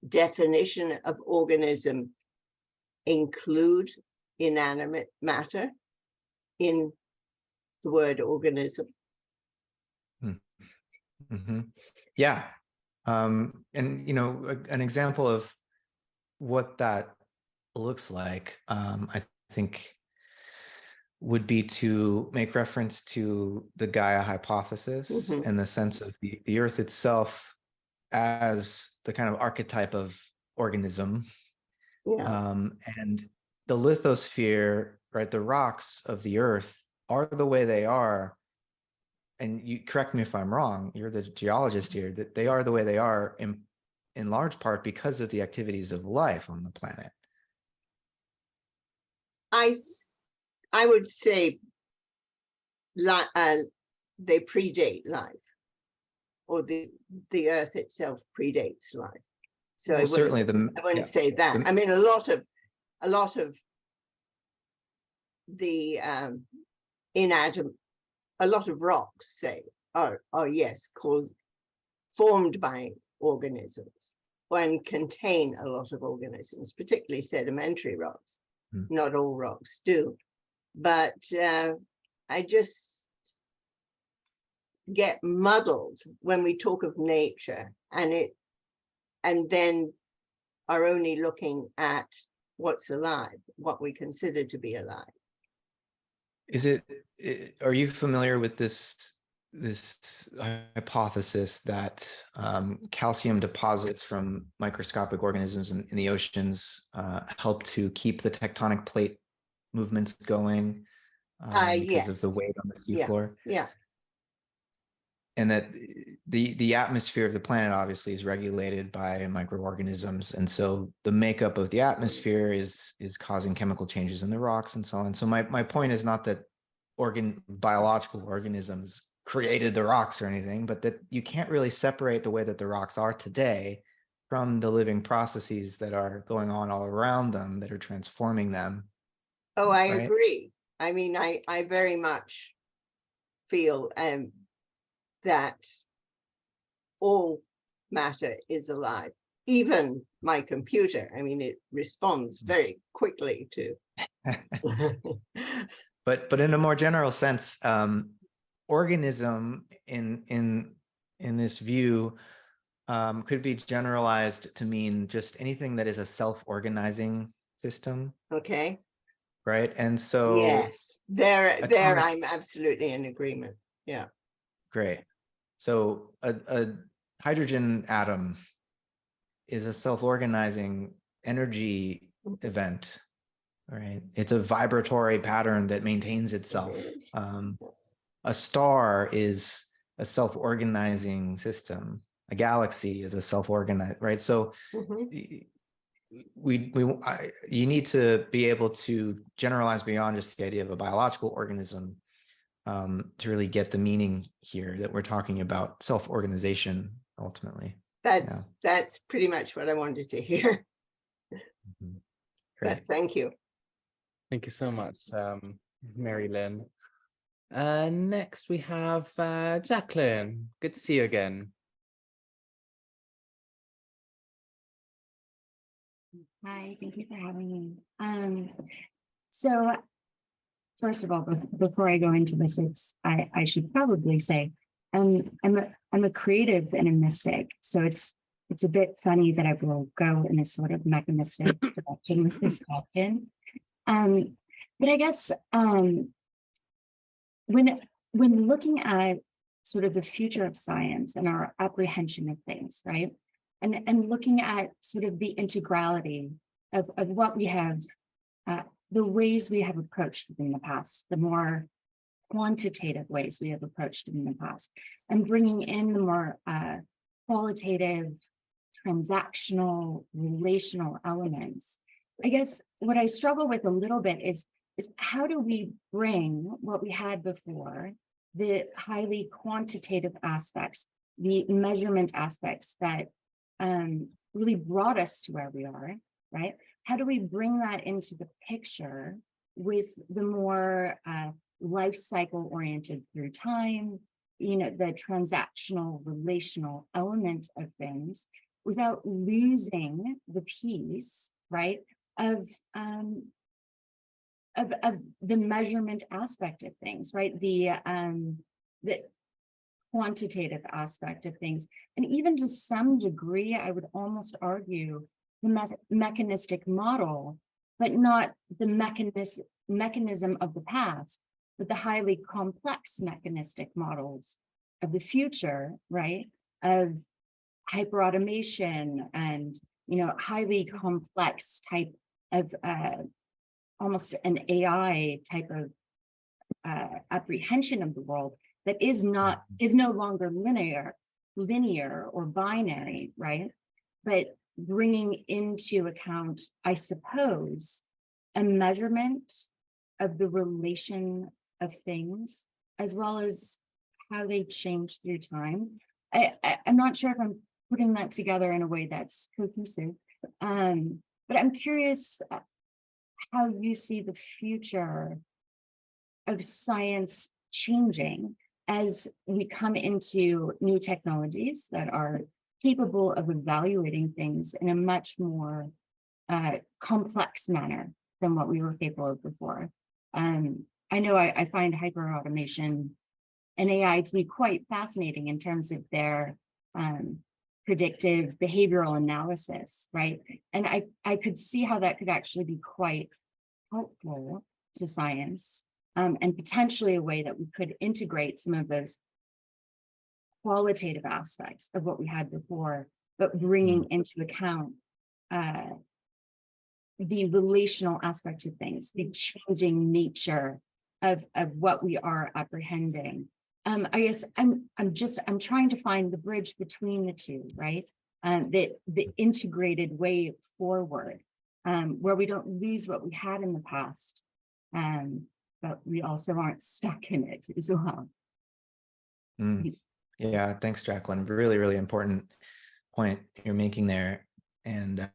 definition of organism include inanimate matter in the word organism? Mm-hmm. Yeah. And, an example of what that looks like, I think, would be to make reference to the Gaia hypothesis and the sense of the Earth itself as the kind of archetype of organism. Yeah. And the lithosphere, right, the rocks of the Earth are the way they are. And you correct me if I'm wrong, you're the geologist here, that they are the way they are in large part because of the activities of life on the planet. I would say they predate life, or the Earth itself predates life. So well, certainly I wouldn't say that. I mean, a lot of the inanimate, a lot of rocks, say, are yes, formed by organisms, and contain a lot of organisms, particularly sedimentary rocks. Not all rocks do, but I just get muddled when we talk of nature and then are only looking at what's alive, what we consider to be alive. Are you familiar with this this hypothesis that calcium deposits from microscopic organisms in the oceans help to keep the tectonic plate movements going because of the Yes. weight on the Yeah. seafloor. Yeah. And that the atmosphere of the planet obviously is regulated by microorganisms, and so the makeup of the atmosphere is causing chemical changes in the rocks and so on. So my point is not that biological organisms created the rocks or anything, but that you can't really separate the way that the rocks are today from the living processes that are going on all around them that are transforming them. Oh, I Right. agree. I mean, I very much feel that all matter is alive. Even my computer, I mean, it responds very quickly to. But in a more general sense, organism in this view could be generalized to mean just anything that is a self-organizing system. Okay. Right. And so yes, there atomic, I'm absolutely in agreement. Yeah. Great. So a hydrogen atom is a self-organizing energy event. Right. It's a vibratory pattern that maintains itself. A star is a self-organizing system. A galaxy is a self-organized, right? So you need to be able to generalize beyond just the idea of a biological organism to really get the meaning here that we're talking about self-organization ultimately. That's pretty much what I wanted to hear. Great. But thank you. Thank you so much, Mary Lynn. Next we have Jacqueline. Good to see you again. Hi, thank you for having me. So first of all, before I go into this, I should probably say I'm a creative and a mystic. So it's a bit funny that I will go in a sort of mechanistic direction with this question. But I guess when looking at sort of the future of science and our apprehension of things, right? And looking at sort of the integrality of what we have, the ways we have approached it in the past, the more quantitative ways we have approached it in the past, and bringing in the more qualitative, transactional, relational elements. I guess what I struggle with a little bit is how do we bring what we had before, the highly quantitative aspects, the measurement aspects that really brought us to where we are, right? How do we bring that into the picture with the more life cycle oriented through time, the transactional relational element of things without losing the piece, right, of the measurement aspect of things, right? The quantitative aspect of things. And even to some degree, I would almost argue the mechanistic model, but not the mechanism of the past, but the highly complex mechanistic models of the future, right? Of hyperautomation and, highly complex type of almost an AI type of apprehension of the world that is no longer linear or binary, right? But bringing into account, I suppose, a measurement of the relation of things, as well as how they change through time. I'm not sure if I'm putting that together in a way that's cohesive, but I'm curious how you see the future of science changing as we come into new technologies that are capable of evaluating things in a much more complex manner than what we were capable of before. I know I find hyperautomation and AI to be quite fascinating in terms of their predictive behavioral analysis, right? And I could see how that could actually be quite helpful to science, and potentially a way that we could integrate some of those qualitative aspects of what we had before, but bringing into account the relational aspect of things, the changing nature of what we are apprehending. I guess I'm trying to find the bridge between the two, right? The integrated way forward, where we don't lose what we had in the past, but we also aren't stuck in it as well. Yeah, thanks, Jacqueline. Really, really important point you're making there. And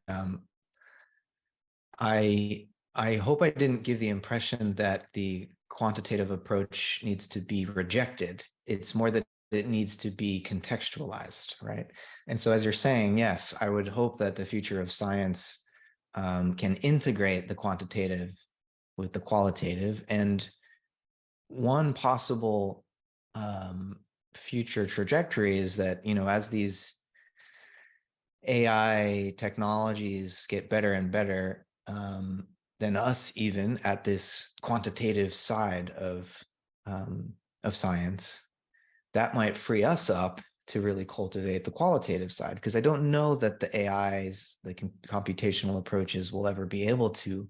I hope I didn't give the impression that the quantitative approach needs to be rejected. It's more that it needs to be contextualized, right? And so as you're saying, yes, I would hope that the future of science can integrate the quantitative with the qualitative. And one possible future trajectory is that, as these AI technologies get better and better, than us even at this quantitative side of science, that might free us up to really cultivate the qualitative side. Because I don't know that the AIs, the computational approaches, will ever be able to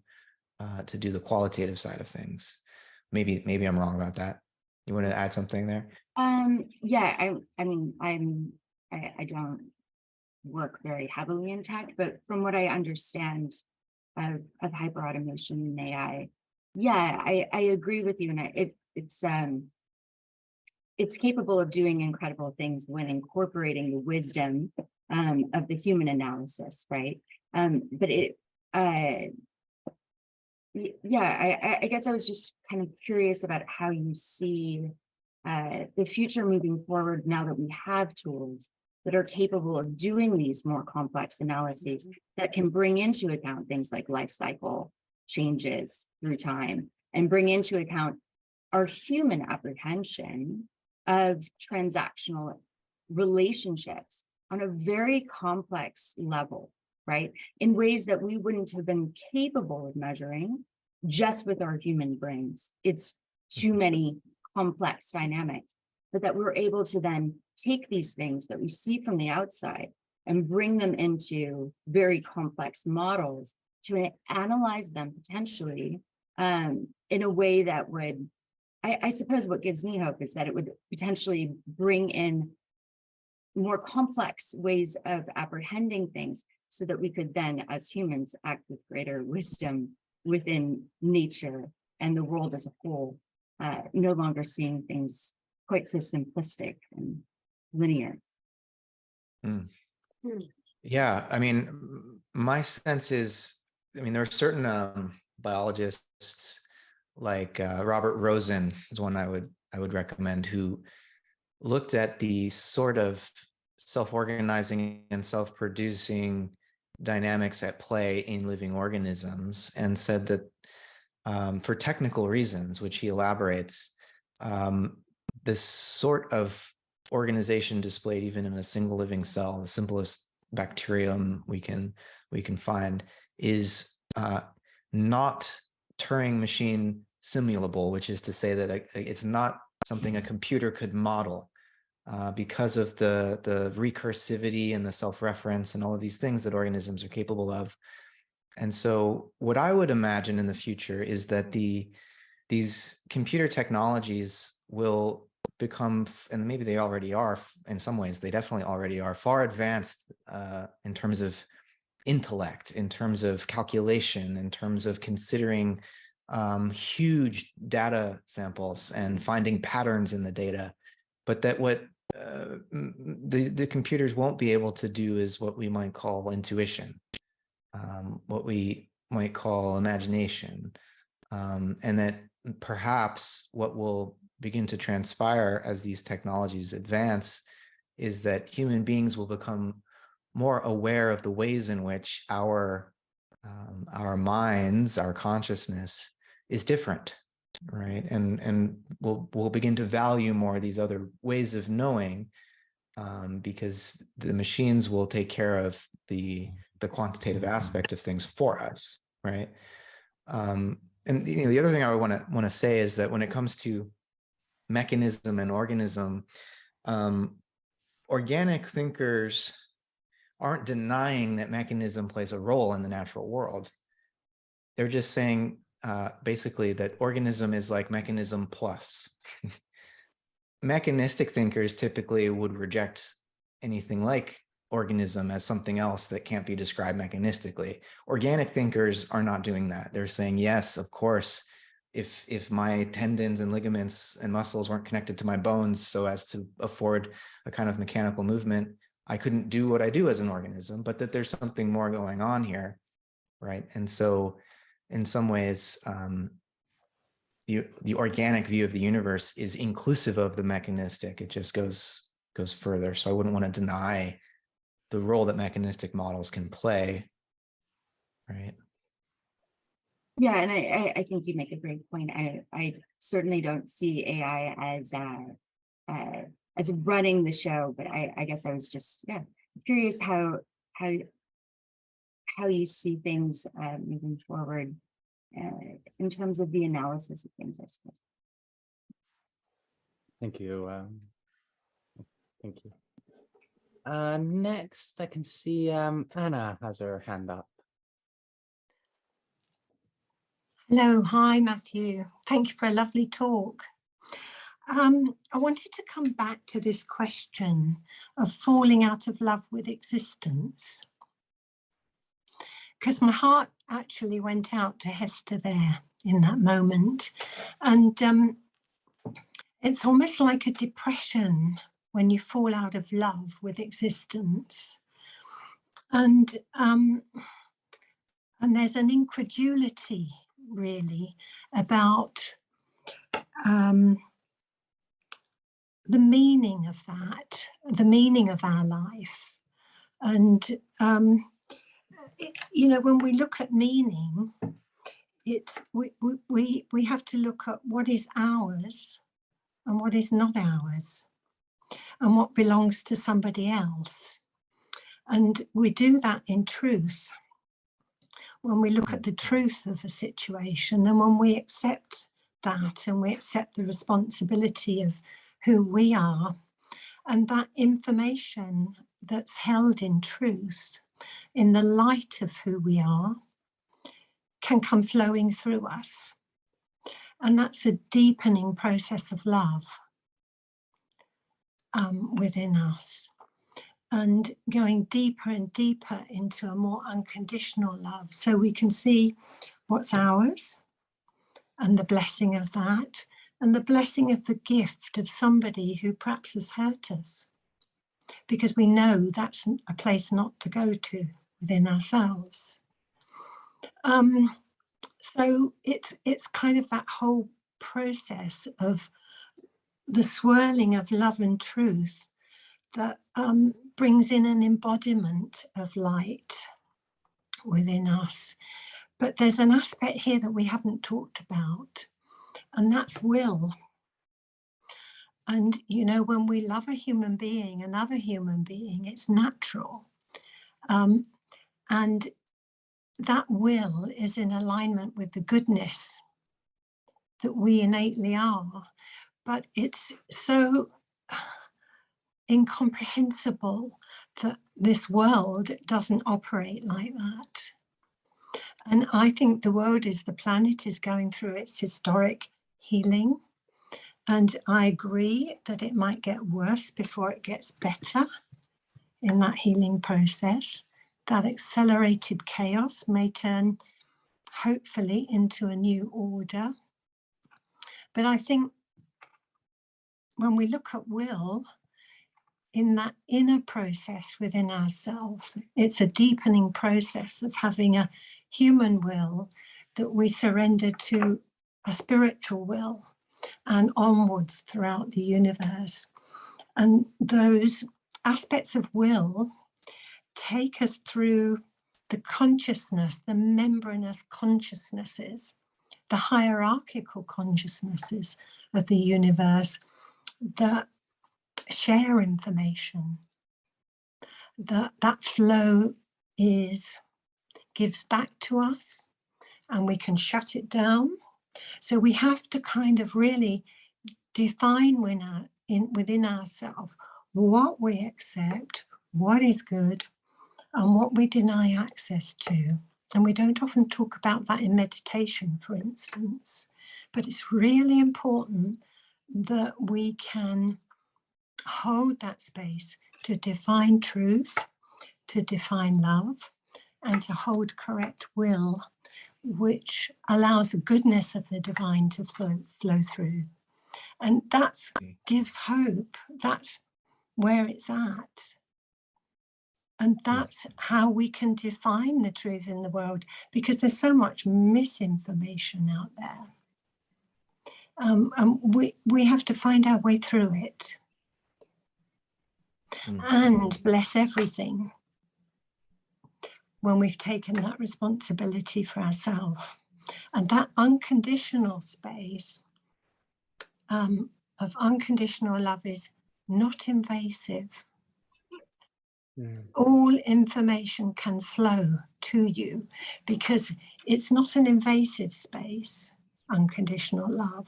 do the qualitative side of things. Maybe I'm wrong about that. You want to add something there? Yeah, I mean, I don't work very heavily in tech, but from what I understand of hyperautomation and AI, yeah, I agree with you, and it's capable of doing incredible things when incorporating the wisdom of the human analysis, right? But yeah, I guess I was just kind of curious about how you see the future moving forward now that we have tools that are capable of doing these more complex analyses that can bring into account things like life cycle changes through time, and bring into account our human apprehension of transactional relationships on a very complex level, right? In ways that we wouldn't have been capable of measuring just with our human brains. It's too many complex dynamics, but that we're able to then take these things that we see from the outside and bring them into very complex models to analyze them potentially in a way that would, I suppose what gives me hope is that it would potentially bring in more complex ways of apprehending things so that we could then, as humans, act with greater wisdom within nature and the world as a whole, no longer seeing things quite so simplistic and linear. Yeah, I mean, my sense is, there are certain biologists like Robert Rosen is one I would recommend, who looked at the sort of self-organizing and self-producing dynamics at play in living organisms, and said that for technical reasons, which he elaborates, this sort of organization displayed even in a single living cell, the simplest bacterium we can find, is not Turing machine simulable, which is to say that it's not something a computer could model because of the recursivity and the self-reference and all of these things that organisms are capable of. And so what I would imagine in the future is that these computer technologies will become, and maybe they already are in some ways, they definitely already are, far advanced in terms of intellect, in terms of calculation, in terms of considering huge data samples and finding patterns in the data. But that what the computers won't be able to do is what we might call intuition, what we might call imagination, and that perhaps what will begin to transpire as these technologies advance is that human beings will become more aware of the ways in which our minds, our consciousness is different, right? And we'll begin to value more these other ways of knowing, because the machines will take care of the quantitative aspect of things for us, right? And the other thing I want to say is that when it comes to mechanism and organism, organic thinkers aren't denying that mechanism plays a role in the natural world. They're just saying basically that organism is like mechanism plus. Mechanistic thinkers typically would reject anything like organism as something else that can't be described mechanistically. Organic thinkers are not doing that. They're saying, yes, of course, if my tendons and ligaments and muscles weren't connected to my bones so as to afford a kind of mechanical movement, I couldn't do what I do as an organism, but that there's something more going on here, right? And so in some ways, the organic view of the universe is inclusive of the mechanistic. It just goes further. So I wouldn't want to deny the role that mechanistic models can play, right? Yeah, and I think you make a great point. I certainly don't see AI as running the show, but I guess I was just curious how you see things moving forward in terms of the analysis of things, I suppose. Thank you. Thank you. Next, I can see Anna has her hand up. Hello, hi Matthew. Thank you for a lovely talk. I wanted to come back to this question of falling out of love with existence, because my heart actually went out to Hester there in that moment. And it's almost like a depression when you fall out of love with existence. And there's an incredulity really about the meaning of that, the meaning of our life. And you know, when we look at meaning, it's we have to look at what is ours and what is not ours, and what belongs to somebody else. And we do that in truth when we look at the truth of a situation, and when we accept that and we accept the responsibility of who we are, and that information that's held in truth in the light of who we are can come flowing through us. And that's a deepening process of love within us, and going deeper and deeper into a more unconditional love, so we can see what's ours and the blessing of that, and the blessing of the gift of somebody who perhaps has hurt us, because we know that's a place not to go to within ourselves. So it's kind of that whole process of the swirling of love and truth that brings in an embodiment of light within us. But there's an aspect here that we haven't talked about, and that's will. And, you know, when we love a human being, another human being, it's natural. And that will is in alignment with the goodness that we innately are. But it's so incomprehensible that this world doesn't operate like that. And I think the world the planet is going through its historic healing. And I agree that it might get worse before it gets better in that healing process. That accelerated chaos may turn, hopefully, into a new order. But I think when we look at will, in that inner process within ourselves, it's a deepening process of having a human will that we surrender to a spiritual will and onwards throughout the universe. And those aspects of will take us through the consciousness, the membranous consciousnesses, the hierarchical consciousnesses of the universe that share information. That flow gives back to us, and we can shut it down. So we have to kind of really define within ourselves what we accept, what is good, and what we deny access to. And we don't often talk about that in meditation, for instance, but it's really important that we can hold that space to define truth, to define love, and to hold correct will, which allows the goodness of the divine to flow through. And that gives hope. That's where it's at. And that's how we can define the truth in the world, because there's so much misinformation out there. And we have to find our way through it and bless everything when we've taken that responsibility for ourselves. And that unconditional space of unconditional love is not invasive. All information can flow to you because it's not an invasive space, unconditional love.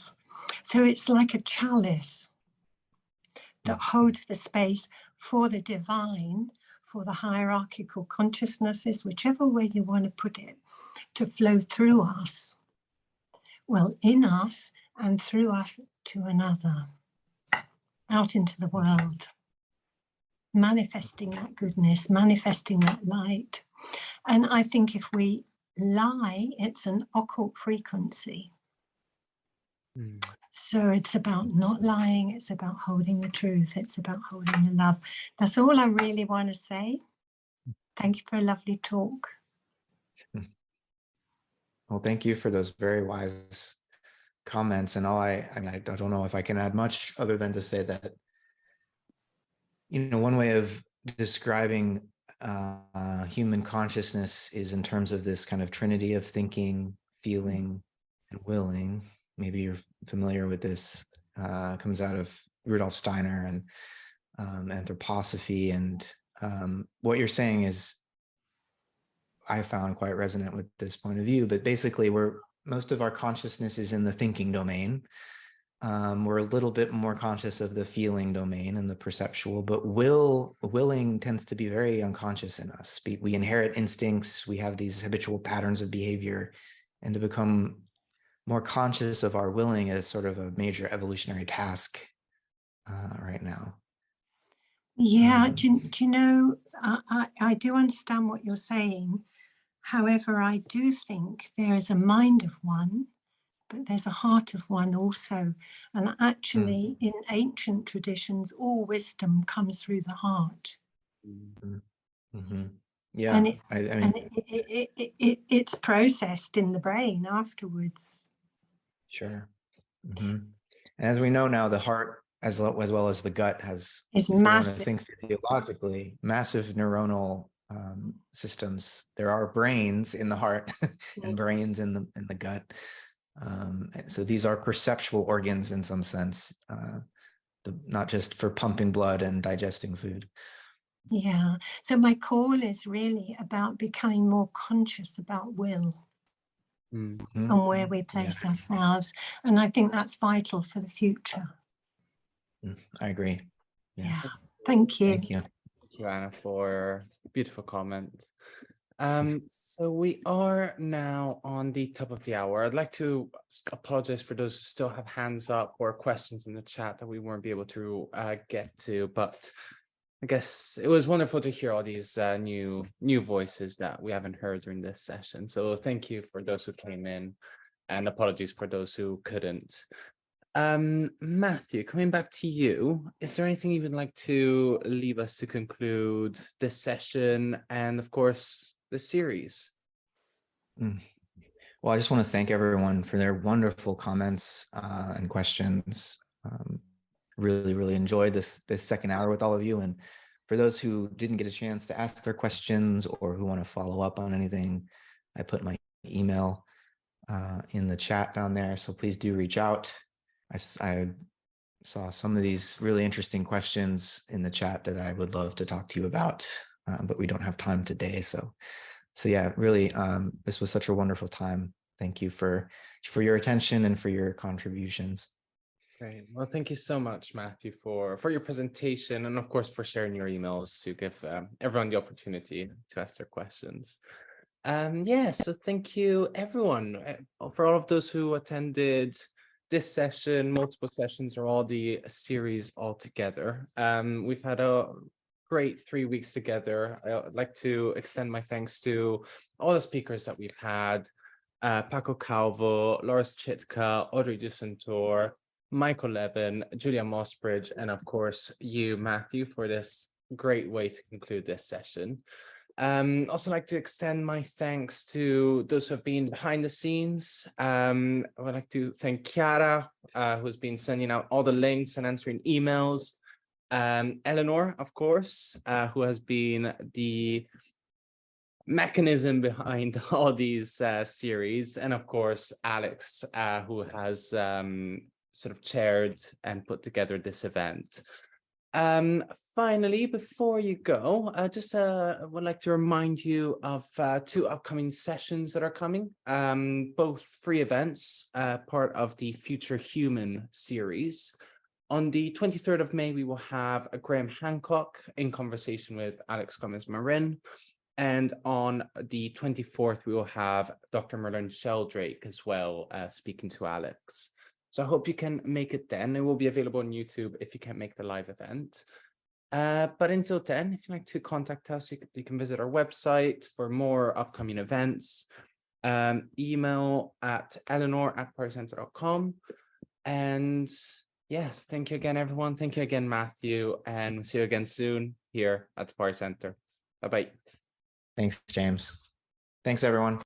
So it's like a chalice that holds the space for the divine, for the hierarchical consciousnesses, whichever way you want to put it, to flow through us, well, in us and through us to another, out into the world. Manifesting that goodness, manifesting that light. And I think if we lie, it's an occult frequency. So it's about not lying, it's about holding the truth, it's about holding the love. That's all I really want to say. Thank you for a lovely talk. Well, thank you for those very wise comments. And I don't know if I can add much other than to say that, one way of describing human consciousness is in terms of this kind of trinity of thinking, feeling, and willing. Maybe you're familiar with this. Comes out of Rudolf Steiner and anthroposophy. And what you're saying is, I found quite resonant with this point of view. But basically, most of our consciousness is in the thinking domain. We're a little bit more conscious of the feeling domain and the perceptual, but willing tends to be very unconscious in us. We inherit instincts, we have these habitual patterns of behavior, and to become more conscious of our willing is sort of a major evolutionary task right now. Yeah, do you know, I do understand what you're saying. However, I do think there is a mind of one, but there's a heart of one also. And actually, in ancient traditions, all wisdom comes through the heart. Yeah, and it's processed in the brain afterwards. Sure. And as we know now, the heart, as well as the gut, is massive. massive. Think physiologically, massive neuronal systems. There are brains in the heart and brains in the gut. So these are perceptual organs in some sense, not just for pumping blood and digesting food. Yeah. So my call is really about becoming more conscious about will and where we place ourselves. And I think that's vital for the future. I agree. Yeah. Thank you. Thank you. Thank you, Anna, for a beautiful comment. So we are now on the top of the hour. I'd like to apologize for those who still have hands up or questions in the chat that we weren't able to get to, but I guess it was wonderful to hear all these new voices that we haven't heard during this session. So thank you for those who came in, and apologies for those who couldn't. Matthew, coming back to you, is there anything you would like to leave us to conclude this session and, of course, the series? Well, I just want to thank everyone for their wonderful comments and questions. Really, really enjoyed this second hour with all of you. And for those who didn't get a chance to ask their questions or who want to follow up on anything, I put my email in the chat down there. So please do reach out. I saw some of these really interesting questions in the chat that I would love to talk to you about, but we don't have time today. So yeah, really, this was such a wonderful time. Thank you for your attention and for your contributions. Great. Well, thank you so much, Matthew, for your presentation, and of course for sharing your emails to give everyone the opportunity to ask their questions. Yeah, so thank you everyone for all of those who attended this session, multiple sessions, or all the series all together. We've had a great 3 weeks together. I'd like to extend my thanks to all the speakers that we've had, Paco Calvo, Loris Chitka, Audrey Dusantor, Michael Levin, Julia Mossbridge, and of course you, Matthew, for this great way to conclude this session. Also like to extend my thanks to those who have been behind the scenes. I would like to thank Chiara, who's been sending out all the links and answering emails. Eleanor, of course, who has been the mechanism behind all these series, and of course Alex, who has sort of chaired and put together this event. Finally, before you go, just would like to remind you of 2 upcoming sessions that are coming, both free events, part of the Future Human series. On the 23rd of May, we will have Graham Hancock in conversation with Alex Gomez-Marin. And on the 24th, we will have Dr. Merlin Sheldrake as well, speaking to Alex. So I hope you can make it then. It will be available on YouTube if you can't make the live event. But until then, if you'd like to contact us, you can visit our website for more upcoming events. Email at eleanor@paricenter.com. And yes, thank you again, everyone. Thank you again, Matthew, and we'll see you again soon here at the Pari Center. Bye-bye. Thanks, James. Thanks, everyone.